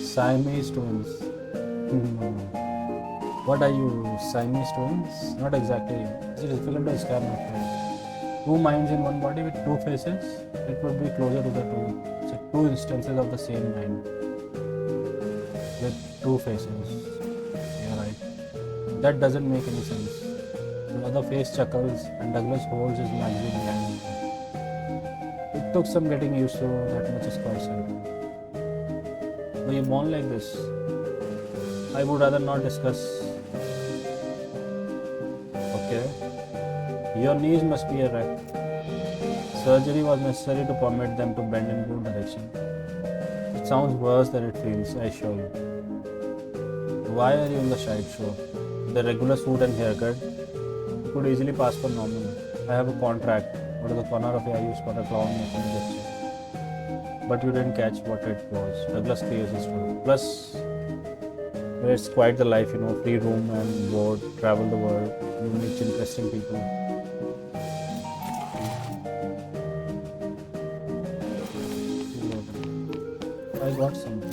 Siamese twins. What are you, Siamese twins? Not exactly. It's difficult to describe my friend. Two minds in one body with two faces? It would be closer to the two. So two instances of the same mind with two faces. You're right. That doesn't make any sense. The other face chuckles and Douglas holds his magazine behind him. It took some getting used to, that much is quite certain. Were you born like this? I would rather not discuss. Okay. Your knees must be a wreck. Surgery was necessary to permit them to bend in your direction. It sounds worse than it feels, I assure you. Why are you in the sideshow? The regular suit and haircut? You could easily pass for normal. I have a contract. Out of the corner of your eye, you spot a clown making a gesture. But you didn't catch what it was. Douglas clears his throat. Plus, it's quite the life, free room and board, travel the world, you meet interesting people. I got something.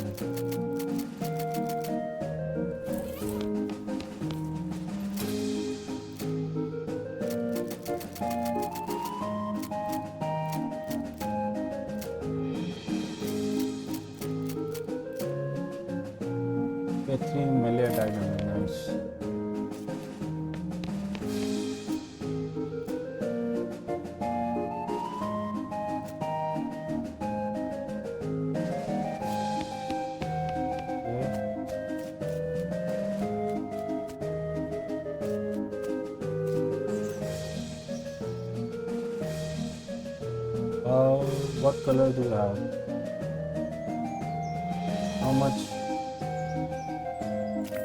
Okay, 3 million diamonds, nice. What color do you have? How much?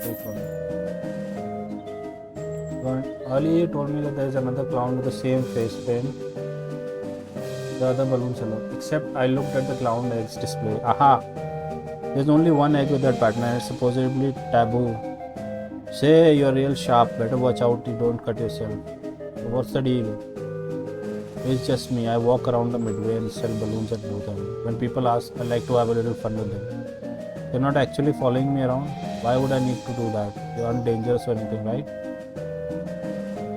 Take one. Earlier you told me that there is another clown with the same face paint. The other balloons alone. Except I looked at the clown eggs display. Aha! There's only one egg with that pattern and it's supposedly taboo. Say you're real sharp. Better watch out you don't cut yourself. So what's the deal? It's just me. I walk around the midway and sell balloons at both ends. When people ask, I like to have a little fun with them. You're not actually following me around. Why would I need to do that? You aren't dangerous or anything, right?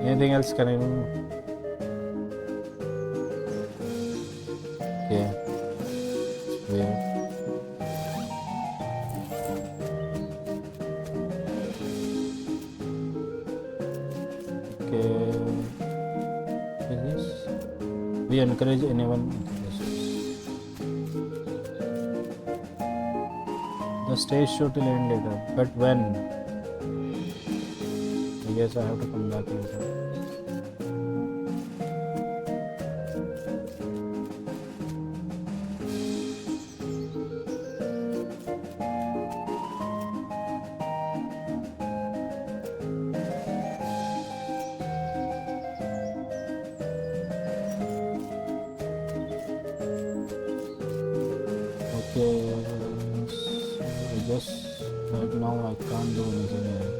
Anything else can I do? Okay. It's weird. Okay. What is this? We encourage anyone. The stage show till end later. But when? I guess I have to come back later. Okay, so I guess right now I can't do anything here.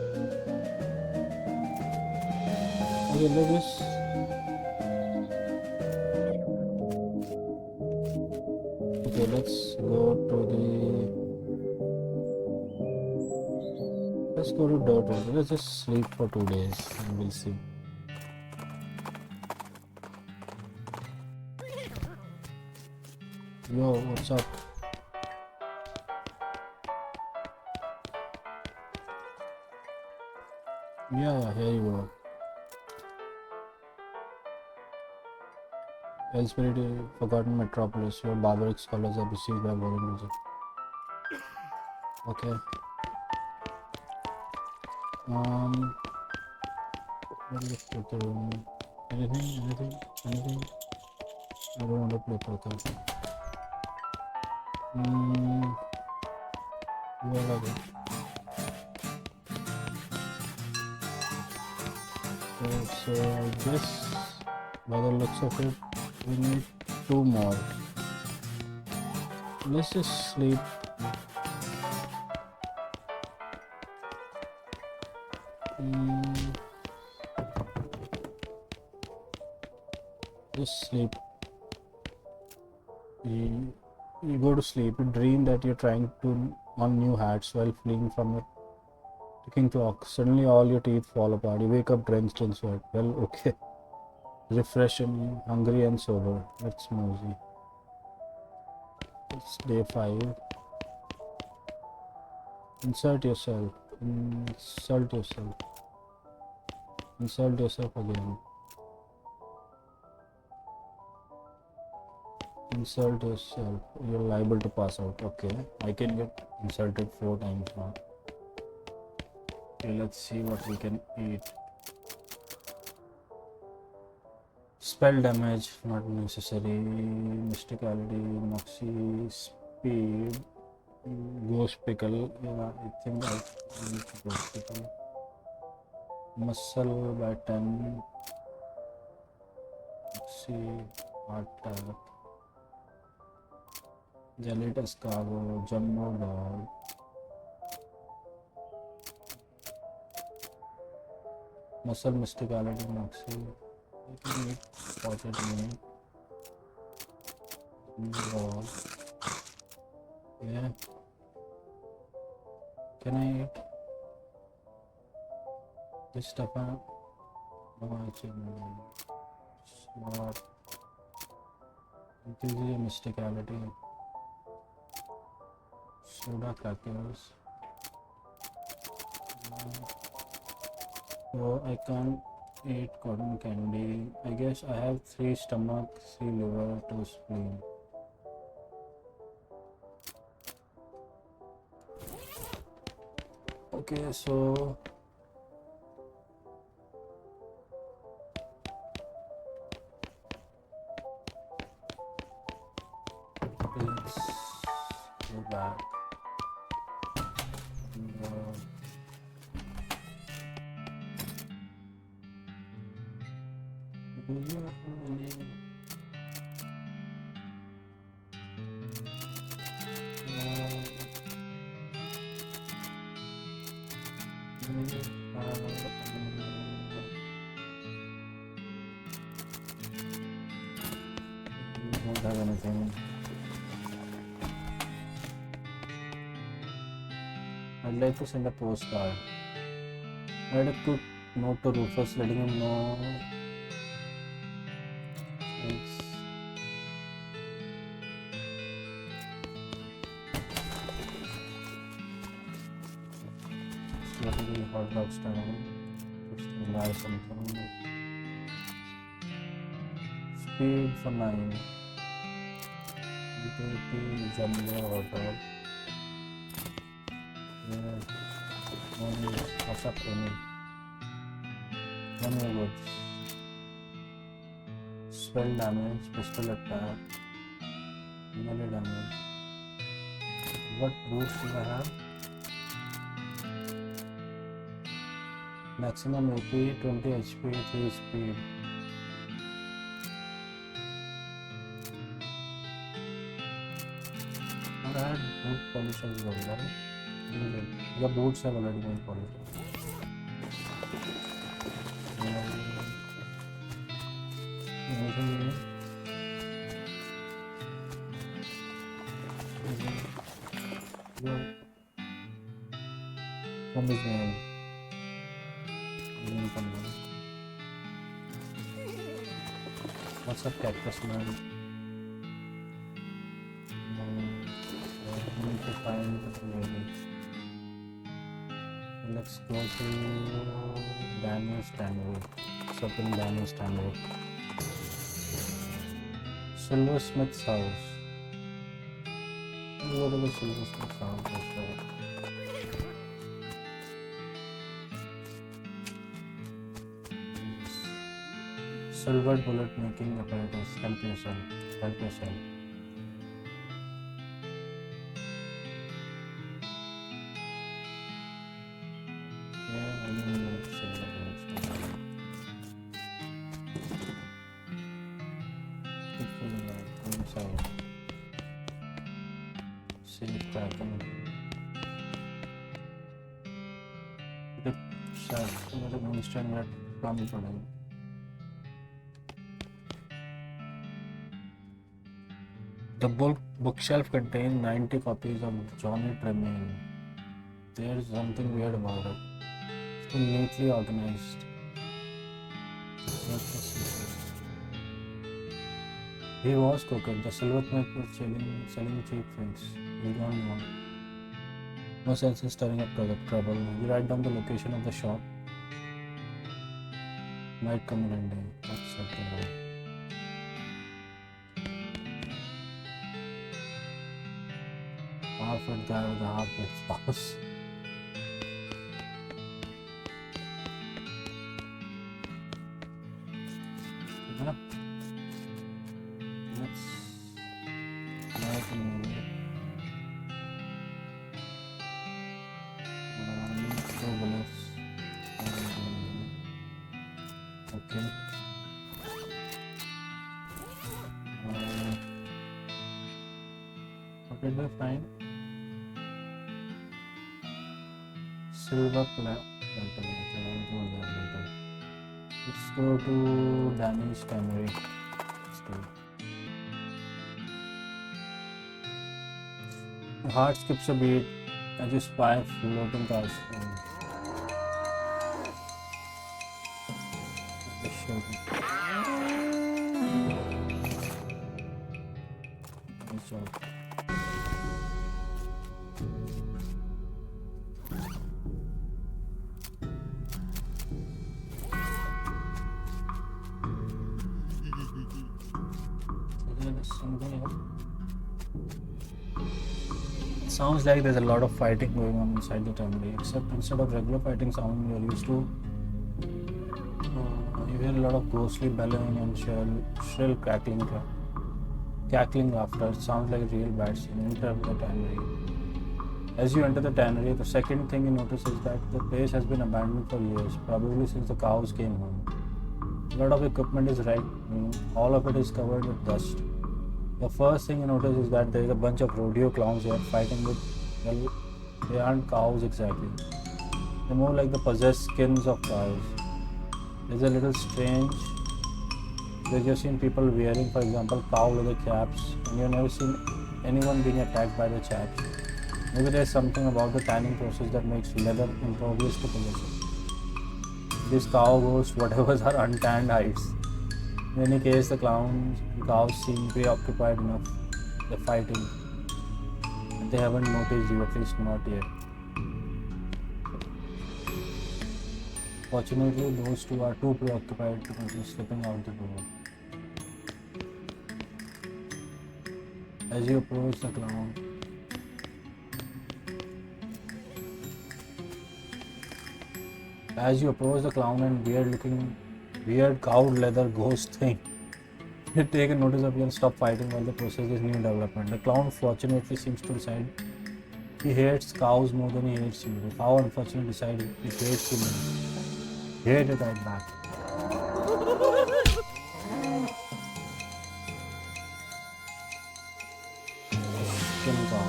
Okay, look this. Okay, let's go to Dirt Road. Let's just sleep for 2 days and we'll see. Yo, what's up? Yeah, here you go. Elsewhere, forgotten metropolis. Your barbaric scholars are besieged by boring music. Okay. What is the room? Anything? I don't want to play poker. Where are they? Okay, so I guess by the looks of it, we need 2 more. Let's just sleep. Just sleep. You go to sleep. You dream that you're trying to on new hats while fleeing from a ticking clock. Suddenly, all your teeth fall apart. You wake up drenched in sweat. Well, okay. Refreshing, hungry, and sober. Let's mosey. It's day 5. Insert yourself. Insult yourself. Insult yourself again. Insult yourself. You're liable to pass out. Okay. I can get insulted 4 times now. Okay, let's see what we can eat. Spell damage, not necessary. Mysticality, Moxie, Speed, Ghost Pickle. Yeah, I think I need Ghost Pickle. Muscle by 10. Moxie, Heart Tap. Jelly Escargot, Jumbo Dog. Muscle, Mysticality, Moxie. I can eat Spotted Meat. Dog. Yeah. Can I eat this stuff out? No, actually, no. Slot. Increases Mysticality. Soda crackers. So I can't eat cotton candy. I guess I have 3 stomach, 3 liver, 2 spleen. Okay, so let's go back. don't have anything. I'd like to send a postcard. I had a quick note to Rufus letting him know it's slowly hot dog stand. Just to buy something. Speed for 9. Utility jumbo order. What's up, Amy? One more words. Spell damage, pistol attack, melee damage. What boost do I have? Maximum AP, 20 HP, 3 speed. I had boot polish as well, right? The boots have already been polished. From his name. What's up, Cactus Man? I need to find the lady. Let's go to Daniel's Tannery. Something Daniel's Tannery. Silversmith's house. Let's go to the Silversmith's house. Silver bullet making apparatus. Help yourself. Help yourself. The bookshelf contains 90 copies of Johnny Tremaine. There's something weird about it. It's too neatly organized. He was crooked. The silversmith was selling cheap things. We don't know. No sense in stirring up trouble. You write down the location of the shop. Might come in handy. Acceptable. Half-wit guy with a half-wit spouse. Let's make a movie. Okay. What did we find? Silver plate. Let's go to Danish Tannery. The heart skips a beat as you spy floating cars. Nice job. Sounds like there's a lot of fighting going on inside the tannery, except instead of regular fighting sound you're used to, you hear a lot of ghostly bellowing and shrill cackling laughter. It sounds like a real bad scene. Enter the tannery. As you enter the tannery, the second thing you notice is that the place has been abandoned for years, probably since the cows came home. A lot of equipment is all of it is covered with dust. The first thing you notice is that there is a bunch of rodeo clowns here fighting with, well, they aren't cows exactly. They're more like the possessed skins of cows. There's a little strange Because you've seen people wearing, for example, cow leather caps, and you've never seen anyone being attacked by the chaps. Maybe there's something about the tanning process that makes leather impervious to pollution. These cow ghosts, whatever, are untanned hides. In any case, the cows seem preoccupied enough. They're fighting. They haven't noticed you, at least not yet. Fortunately, those two are too preoccupied to notice slipping out the door. As you approach the clown, and weird cowed leather ghost thing, you take a notice of you and stop fighting while they process this new development. The clown fortunately seems to decide he hates cows more than he hates you. The cow unfortunately decided he hates you more. He hated right back. Kill cow.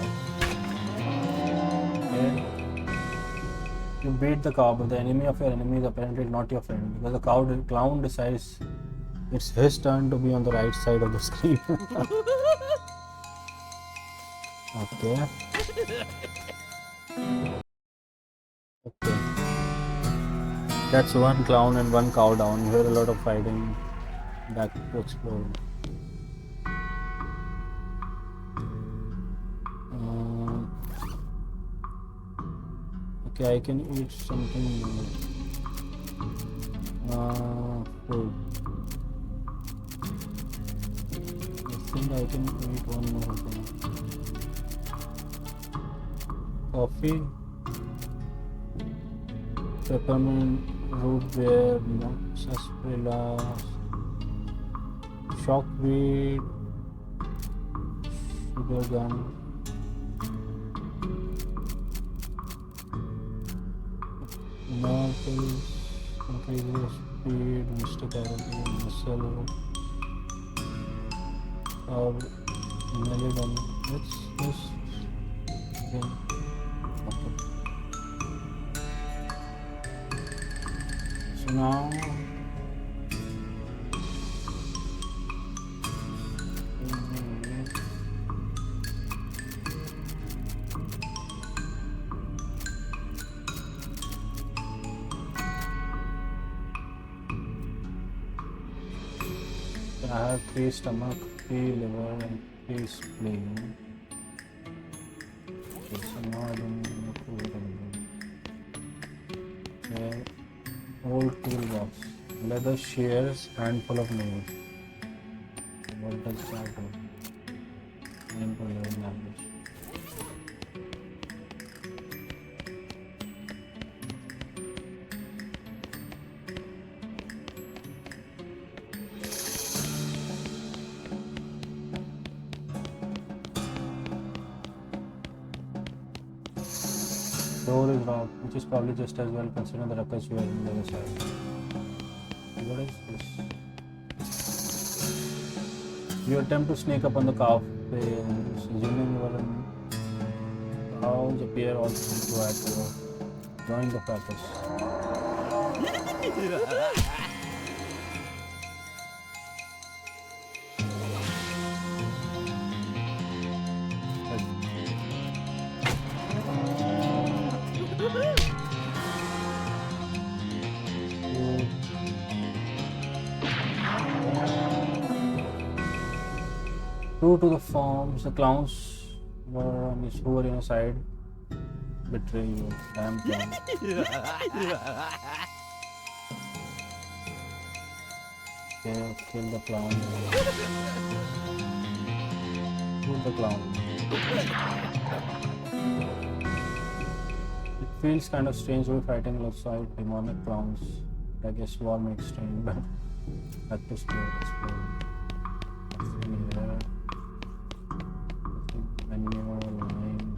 Okay. You beat the cow, but the enemy of your enemy is apparently not your friend, because the clown decides it's his turn to be on the right side of the screen. Okay. Okay. That's one clown and one cow down. You hear a lot of fighting. Back to explore. Okay, I can eat something new. Food. I think I can eat one more thing. Coffee, peppermint, root beer, sarsaparilla, shockweed, sugar gum. Apples, increases speed, Mr. Carrot, muscle, melon. What's this? Okay. So now I have 3 stomach, 3 liver, and 3 spleen. Okay, so now I don't need to eat anything. Okay, old toolbox, leather shears, handful of nails. What does that do? Into living language. Door is locked, which is probably just as well considering the ruckus we are on the other side. What is this? You attempt to sneak up on the cow, assuming you are in cows appear also to add to join the practice. True to the forms, the clowns who were on your side betray you. Damn clown. Okay, kill the clown. Kill the clown. It feels kind of strange to be fighting alongside demonic clowns. I guess war makes strange, but back to explore. Nothing here. Menu, line.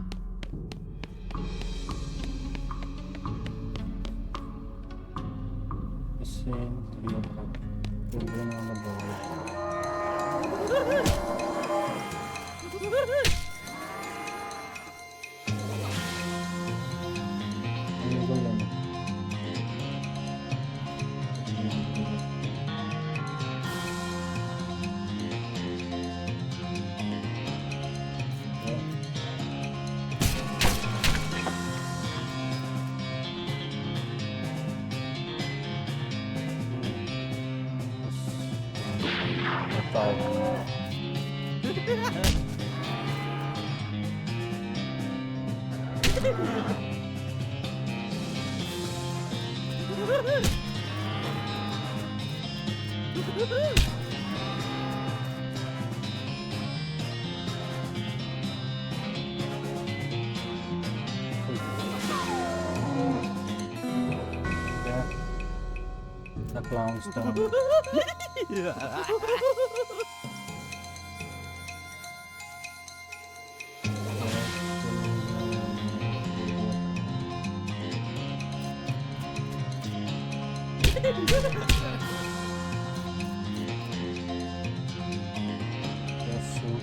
Missing 3 o'clock. Children on the board. Illegal limit. A cow. Yeah, the clown's turn. Yes, shoot.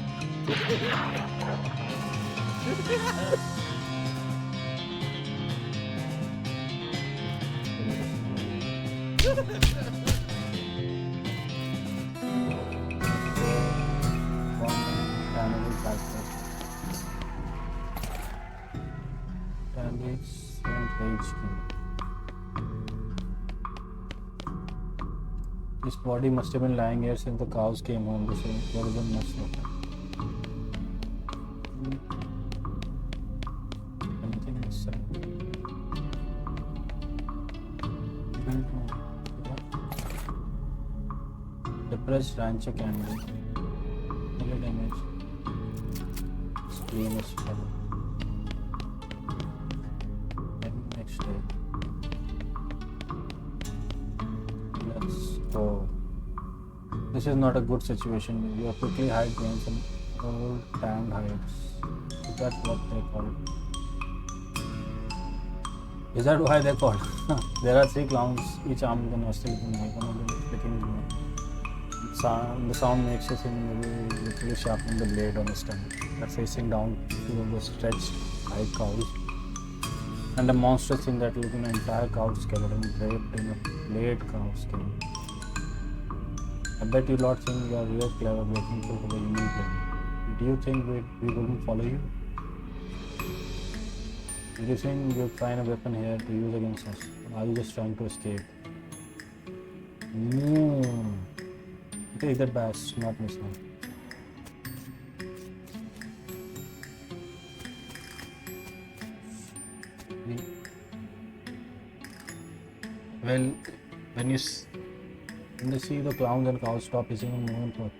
His body must have been lying here since the cows came home. This version must have. Anything inside? Depressed rancher candy. Bullet image. Screen is full. And next day. Let's go. This is not a good situation. You are quickly hide behind some old tanned hides. Is that what they call it? Is that why they call it? There are 3 clowns, each armed with an hostile knife. One of them is flicking his knife. The sound makes you think maybe literally sharpening the blade on his tongue. They're facing down to the stretched hide cows. And the monstrous thing that looks an entire cow skeleton draped in a blade cow skin. I bet you lot think you are real clever breaking through the unique blade. Do you think we wouldn't follow you? Do you think you'd find a weapon here to use against us? Or are you just trying to escape? Take that bass, not miss one. Well, when you see the clowns and cows stop hissing and moving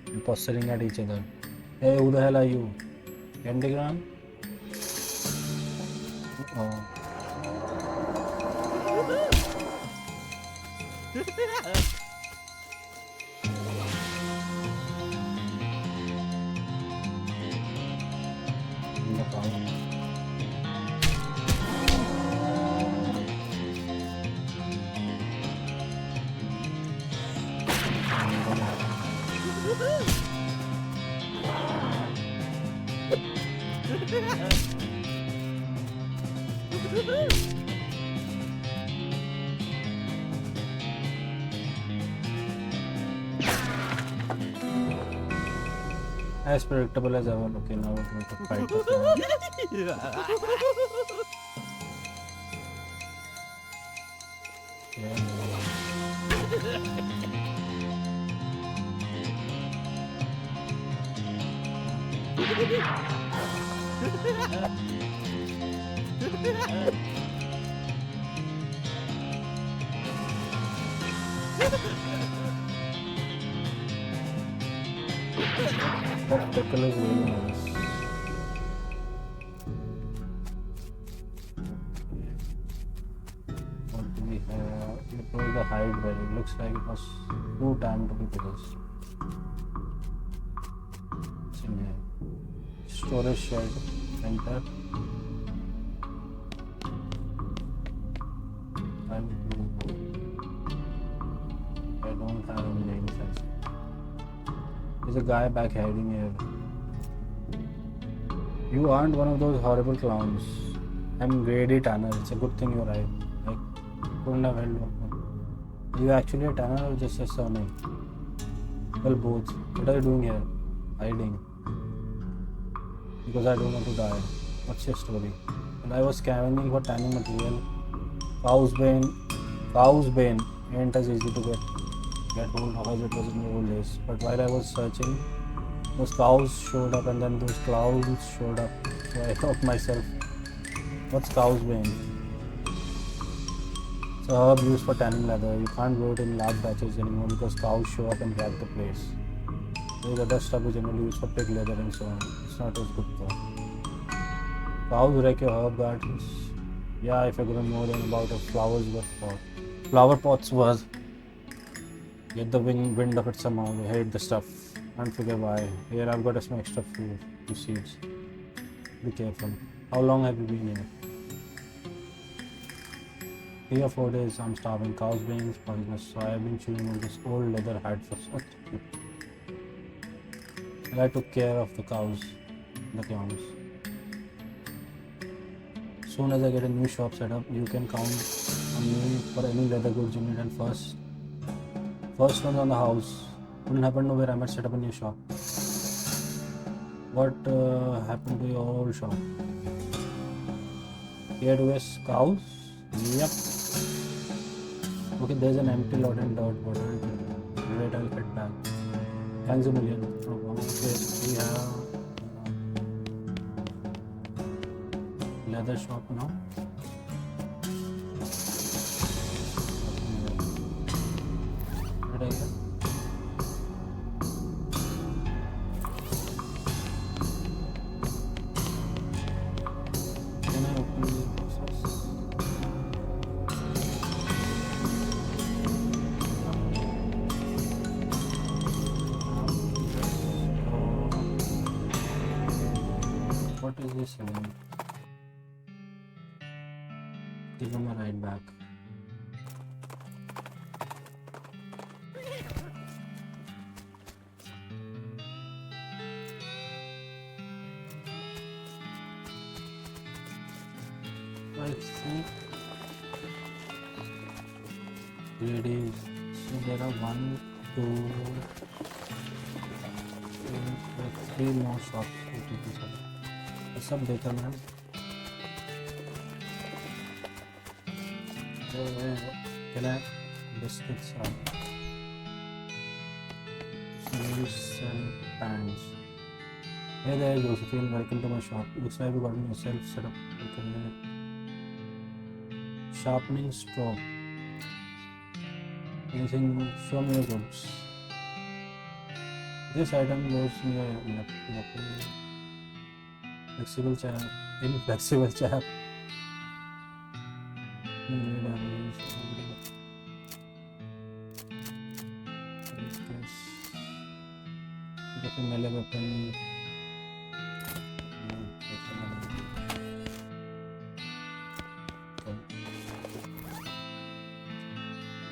and posturing at each other. Hey, who the hell are you? Pentagram? Oh. No problem. As predictable as ever. Okay, now we're going to fight the clown. That pickle is really nice. What do we have? It was the hide well. It looks like it was too damn to be possessed. What's in here? Storage shed. Enter. I don't have any names. There's a guy back hiding here. You aren't one of those horrible clowns. I'm Grady Tanner. It's a good thing you're right. I couldn't have held one. Are you actually a Tanner or just a surname? Well, both. What are you doing here? Hiding. Because I don't want to die. What's your story? Well, I was scavenging for tanning material. Cow's bane ain't as easy to get. get hold of as it was in the old days. But while I was searching, those cows showed up and then those clouds showed up. So I thought myself, what's cows being? It's a herb used for tanning leather. You can't grow it in large batches anymore because cows show up and grab the place. There's other stuff we generally use for pig leather and so on. It's not as good though. Cows wreck your herb gardens. Yeah, if you're gonna know then about a flower pots was get the wind of it somehow. They hate the stuff. Can't figure why. Here I've got some extra food, 2 seeds. Be careful. How long have you been here? 3 or 4 days. I'm starving. Cows being poisonous, so I've been chewing on this old leather hat for such. And I took care of the cows, the clowns. Soon as I get a new shop set up, you can count on me for any leather goods you need. And first one's on the house. Couldn't happen to where I might set up a new shop. What happened to your old shop? Here to us cows? Yep. Okay, there's an empty lot in dirt. What will I do? Great, I'll get back. Thanks a million. Okay, we have leather shop now. What did I get? Can I open these boxes? What is this again? Give him a ride back. I think Shady. So there are 1, 2, 3 more shops. What's up, Baker man? Can I? Biscuits are. Sneeze and pants. Hey there, Josephine. Welcome to my shop. Looks like you got yourself set up. Okay. Sharpening straw. Anything? Show me your goods. This item goes near flexible chair. Inflexible chair. Melee weapon.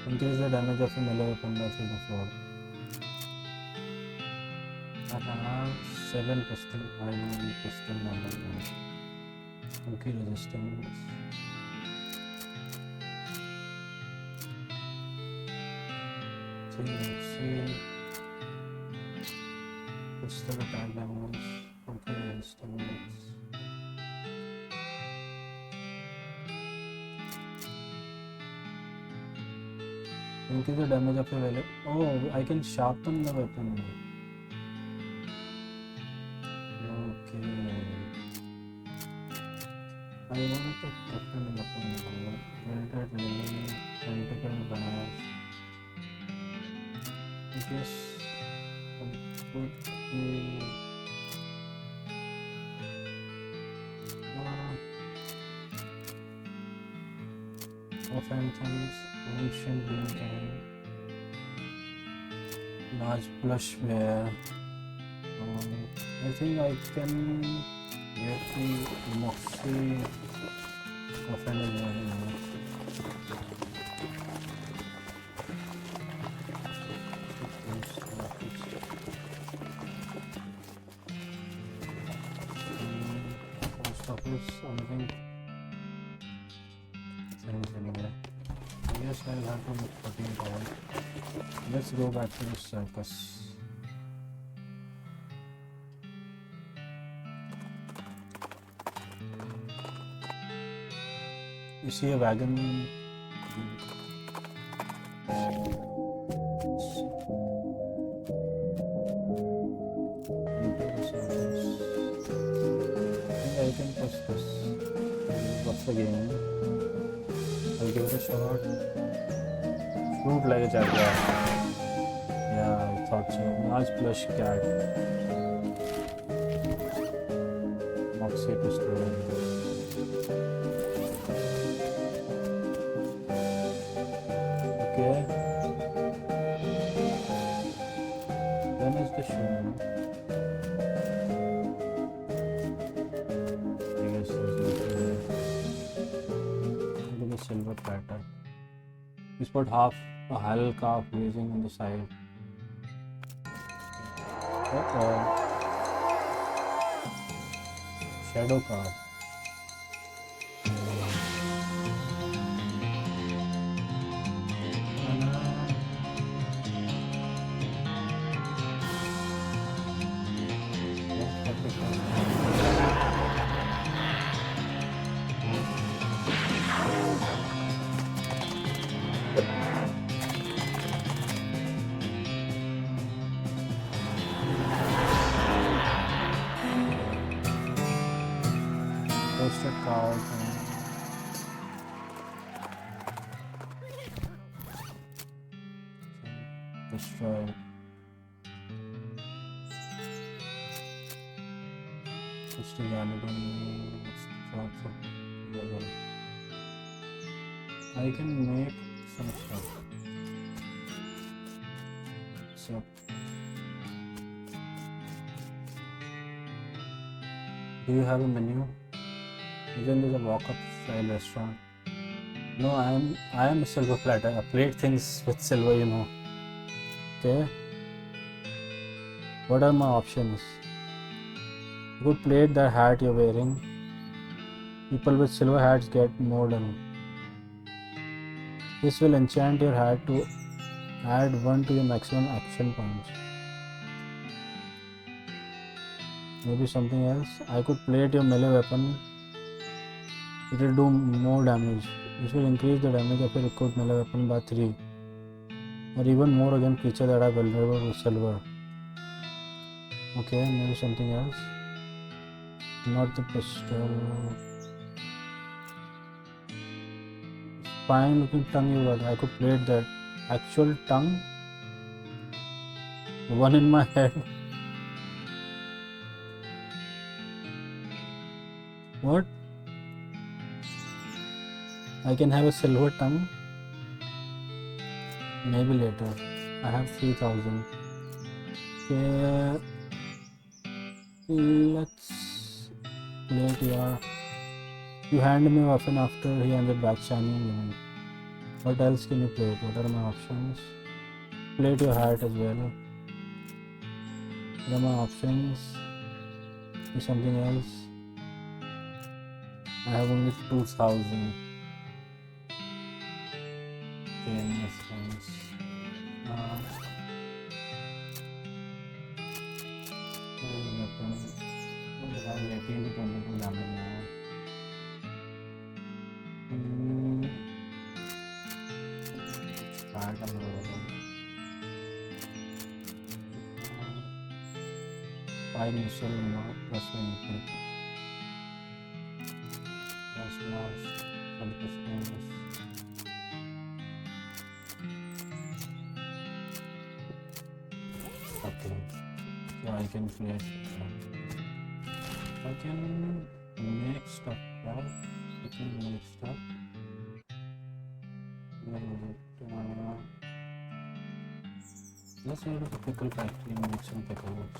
Increase the damage of a melee weapon by 3 to 4. I have 7 pistol. I need pistol number 1. Okay, resistance. Let's see. Pistol attack damage. Okay, resistance. Increase the damage of a weapon. Oh, I can sharpen the weapon. Okay. I want to sharpen the weapon. Melted lily, tentacle bananas. I guess phantoms, ancient green cane, large plush bear. I think I can get the moxie offended one. Post office, something. Anyway, I guess I'll have to look 14 pounds. Let's go back to the circus. You see a wagon? That's the game. I'll give it a shot. Fruit like a jaguar. Yeah, I thought so. Large plush cat. Moxie pistol. Okay. When is the show? I guess there's nothing. Look at the silver platter. We spot half a hull calf grazing on the side. Uh-oh. Shadow card. Posted card. Destroy. Crystal Vanity. I can make some stuff. So do you have a menu? Isn't this a walk-up style restaurant? No, I am a silver platter. I plate things with silver, you know. Okay. What are my options? You could plate the hat you're wearing. People with silver hats get more done. This will enchant your hat to add 1 to your maximum action points. Maybe something else. I could plate your melee weapon. It will do more damage. This will increase the damage of your equipped melee weapon by 3. Or even more against creatures that are vulnerable to silver. Okay, maybe something else. Not the pistol. Fine looking tongue you got. I could plate that. Actual tongue. One in my head. What? I can have a silver tongue. Maybe later. I have 3,000. Okay. Let's plate your. You hand me a weapon after he handed back shining. What else can you plate? What are my options? Plate your hat as well. What are my options? Do something else. I have only 2,000. Okay, nice things. Weapon. I have 18 to 22 damage now. Start available. 5 missile now plus 1 input. Plus mass, Circus bonus. Okay, so I can create stuff. I can make stuff, right? I can make stuff. Let's go to the pickle factory and make some pickles.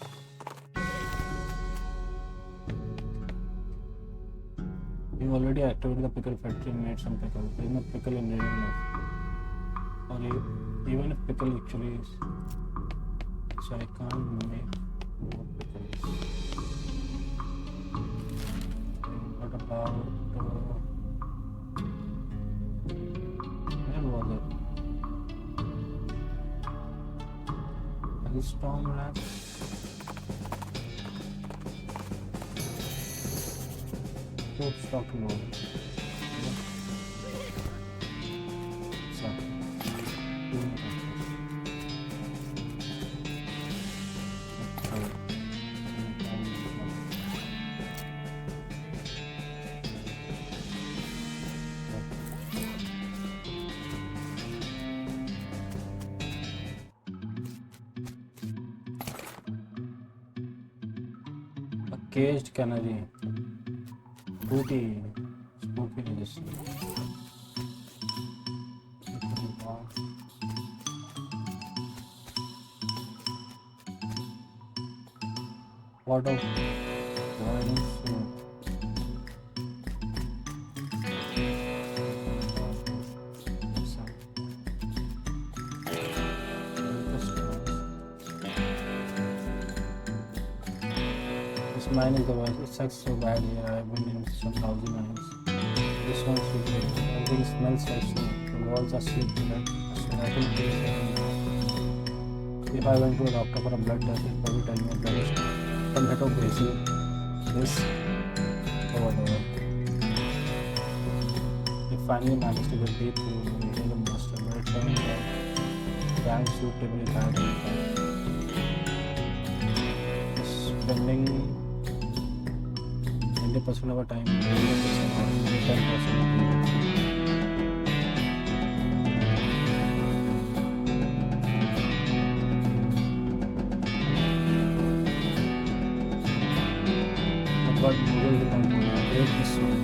You already activated the pickle factory and made some pickles. There is no pickle ingredient left. Or even if pickle actually is. So I can't make more pickles. What about where was it? Storm rat. Hope stock mode. Caged canary. Spooky. Spooky register. What of wines? Mine is the worst. It sucks so bad here. I've been in some lousy mines. This one's really good. Everything smells like snow. The walls are sleepy red. So I can feel it anymore. If I went to a doctor for a blood test, he'd probably tell me a blood is tomato basil. This or whatever. He finally managed to get deep through the monster, but it turned out damn soup table is bad. Spending 90% of our time, 10%. But Google did not create this one.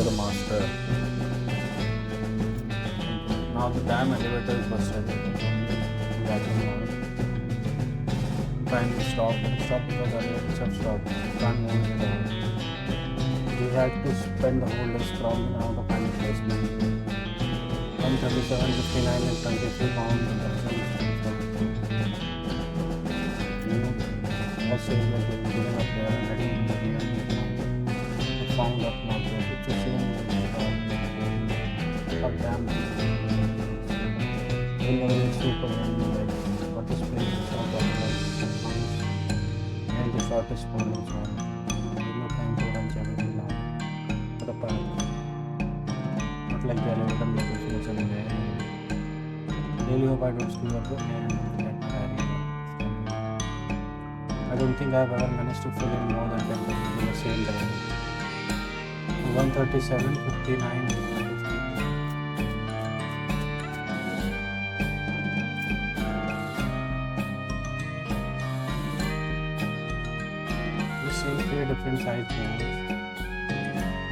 The master. Now the damn elevator is busted. Trying to stop because the elevators have stopped. Can't move it at all. We had to spend the whole day crawling around to find a placement. 137, 59 and 23 pounds and also like going up there and heading in the rear. I found up not there. It's a shame. God damn. We know it's super like what this place is all about and the shortest point is on. There's no time to run everything now. But apparently not like the elevator location is anywhere. Really hope I don't screw up and get my area. I don't think I've ever managed to fill in more than 10 people in the same day. 137, 59, 93. We see 3 different size moves.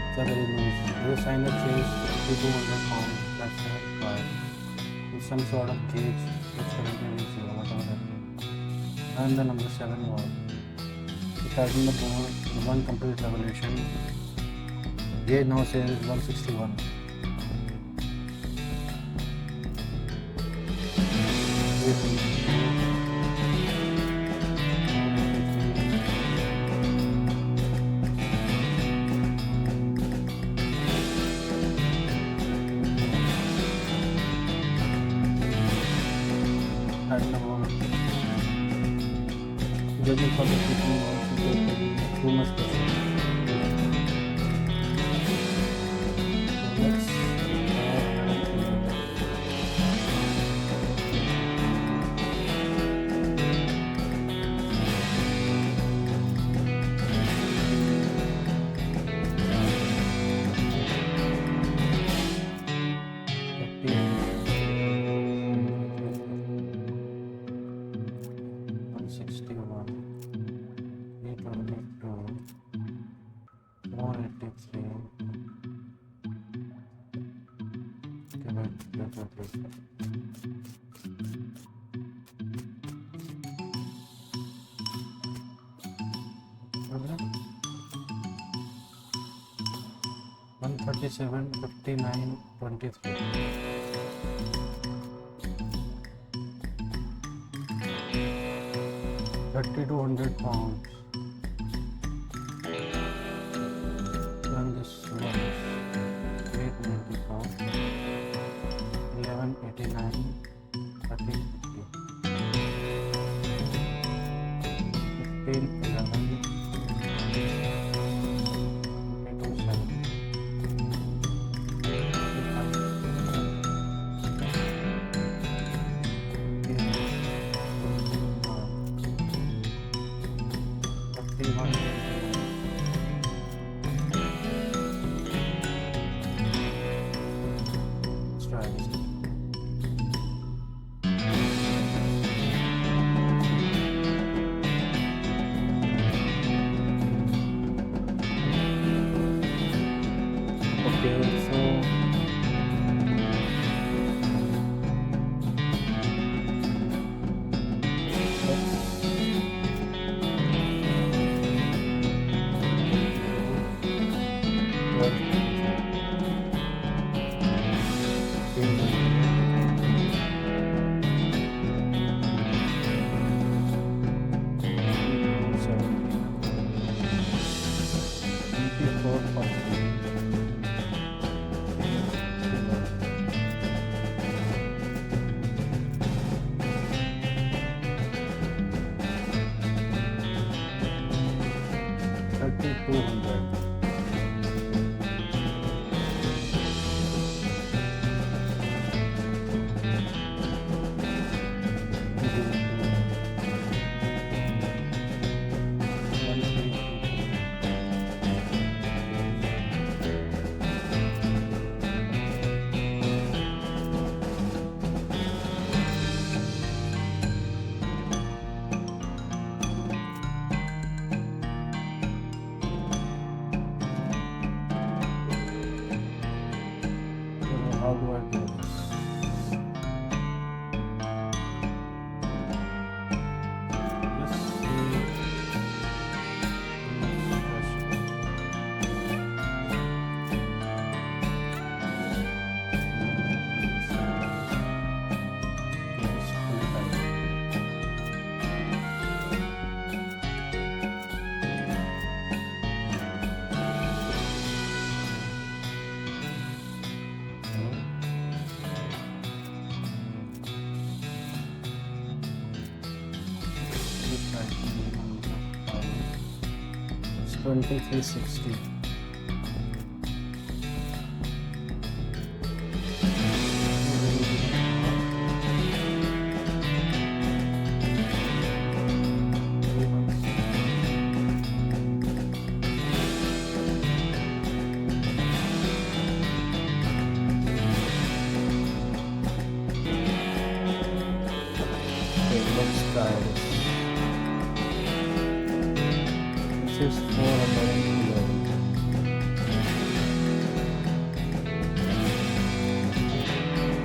It's a very loose. This sign that says 5200 pounds. That's right. With some sort of cage, which currently is 0, whatever that means. And the number 7 was. It has in the board the one complete revelation. Gauge now says 161. At the moment, judging for the people, too much pressure. One 37, 59, 23. 3,200 pounds. Then this one is 890 pounds. 1189, 1350. 15, 11. 227. Okay, so how do I do this? Let's see. It's 2360. Let's try this. This is 411.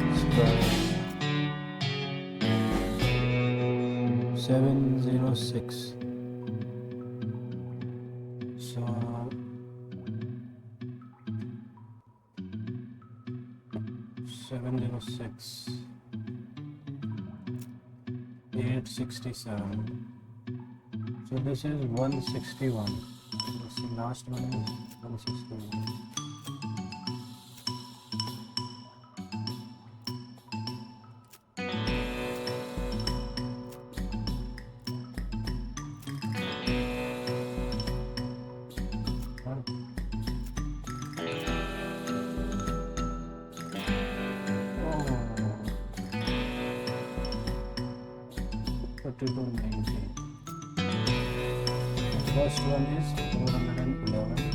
Let's try 706. So 706. 867. So this is 161. Let's see, last one is 161. First one is 411.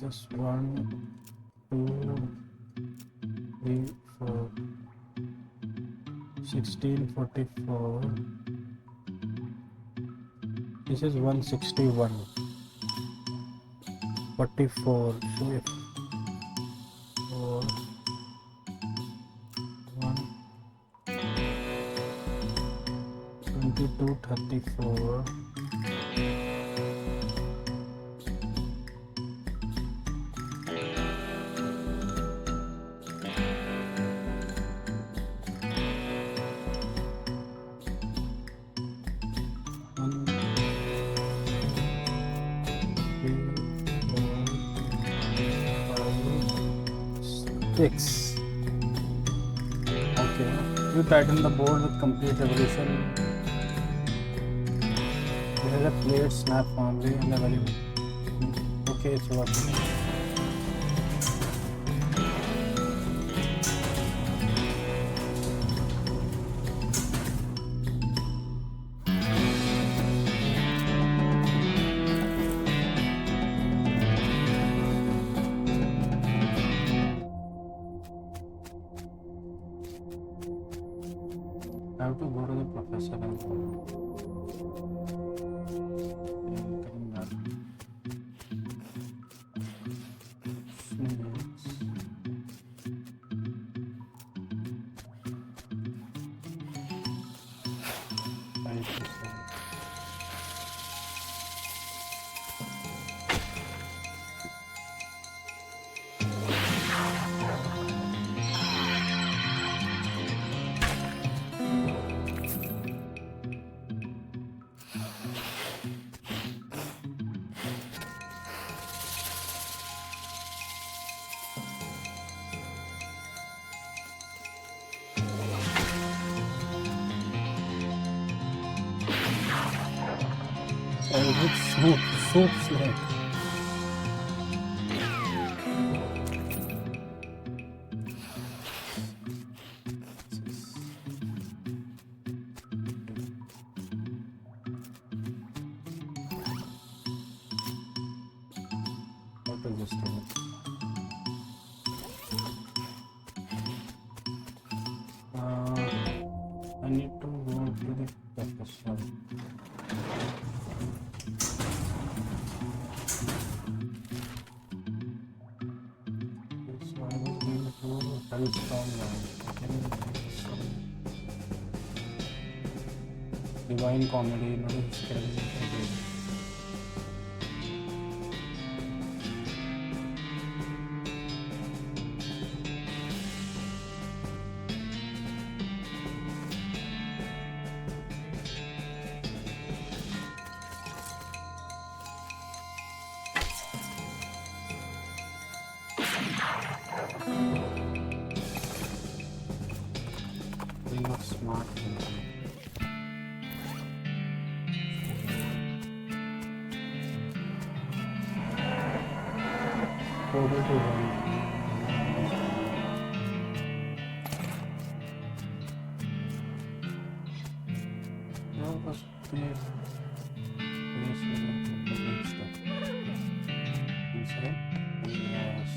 is 1, 2, 3, 4, 16, 44. This is 161, 44. So if 4, 1, 22, 34. Six. Okay. You tighten the board with complete revolution. This is a plate snap family and a very okay, it's working. I have to go to the professor and coming back. Snakes. It's soup snake. What is this thing? I need to go to the professor. Divine comedy, not a scary. Being not smart. Portal to run. No, was please inside. Yes.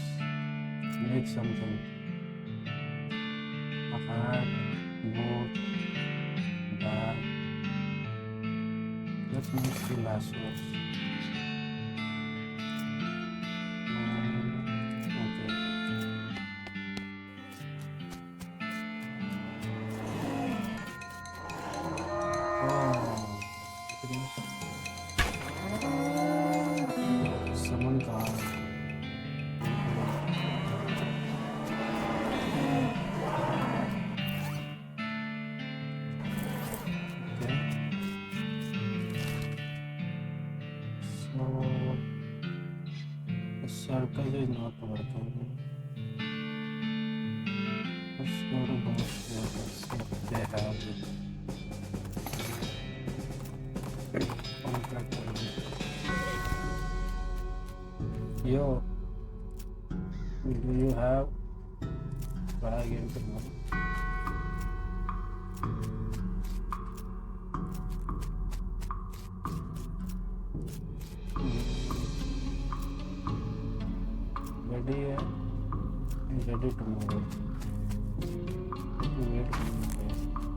Make something. A hat, boat, bag. Let's make the lassos. Circus is not working. Let's go to Ghostwood. Let's see if they have it. Contract. Yo, do you have what I gave to money? Ready है, ready tomorrow. Wait a minute.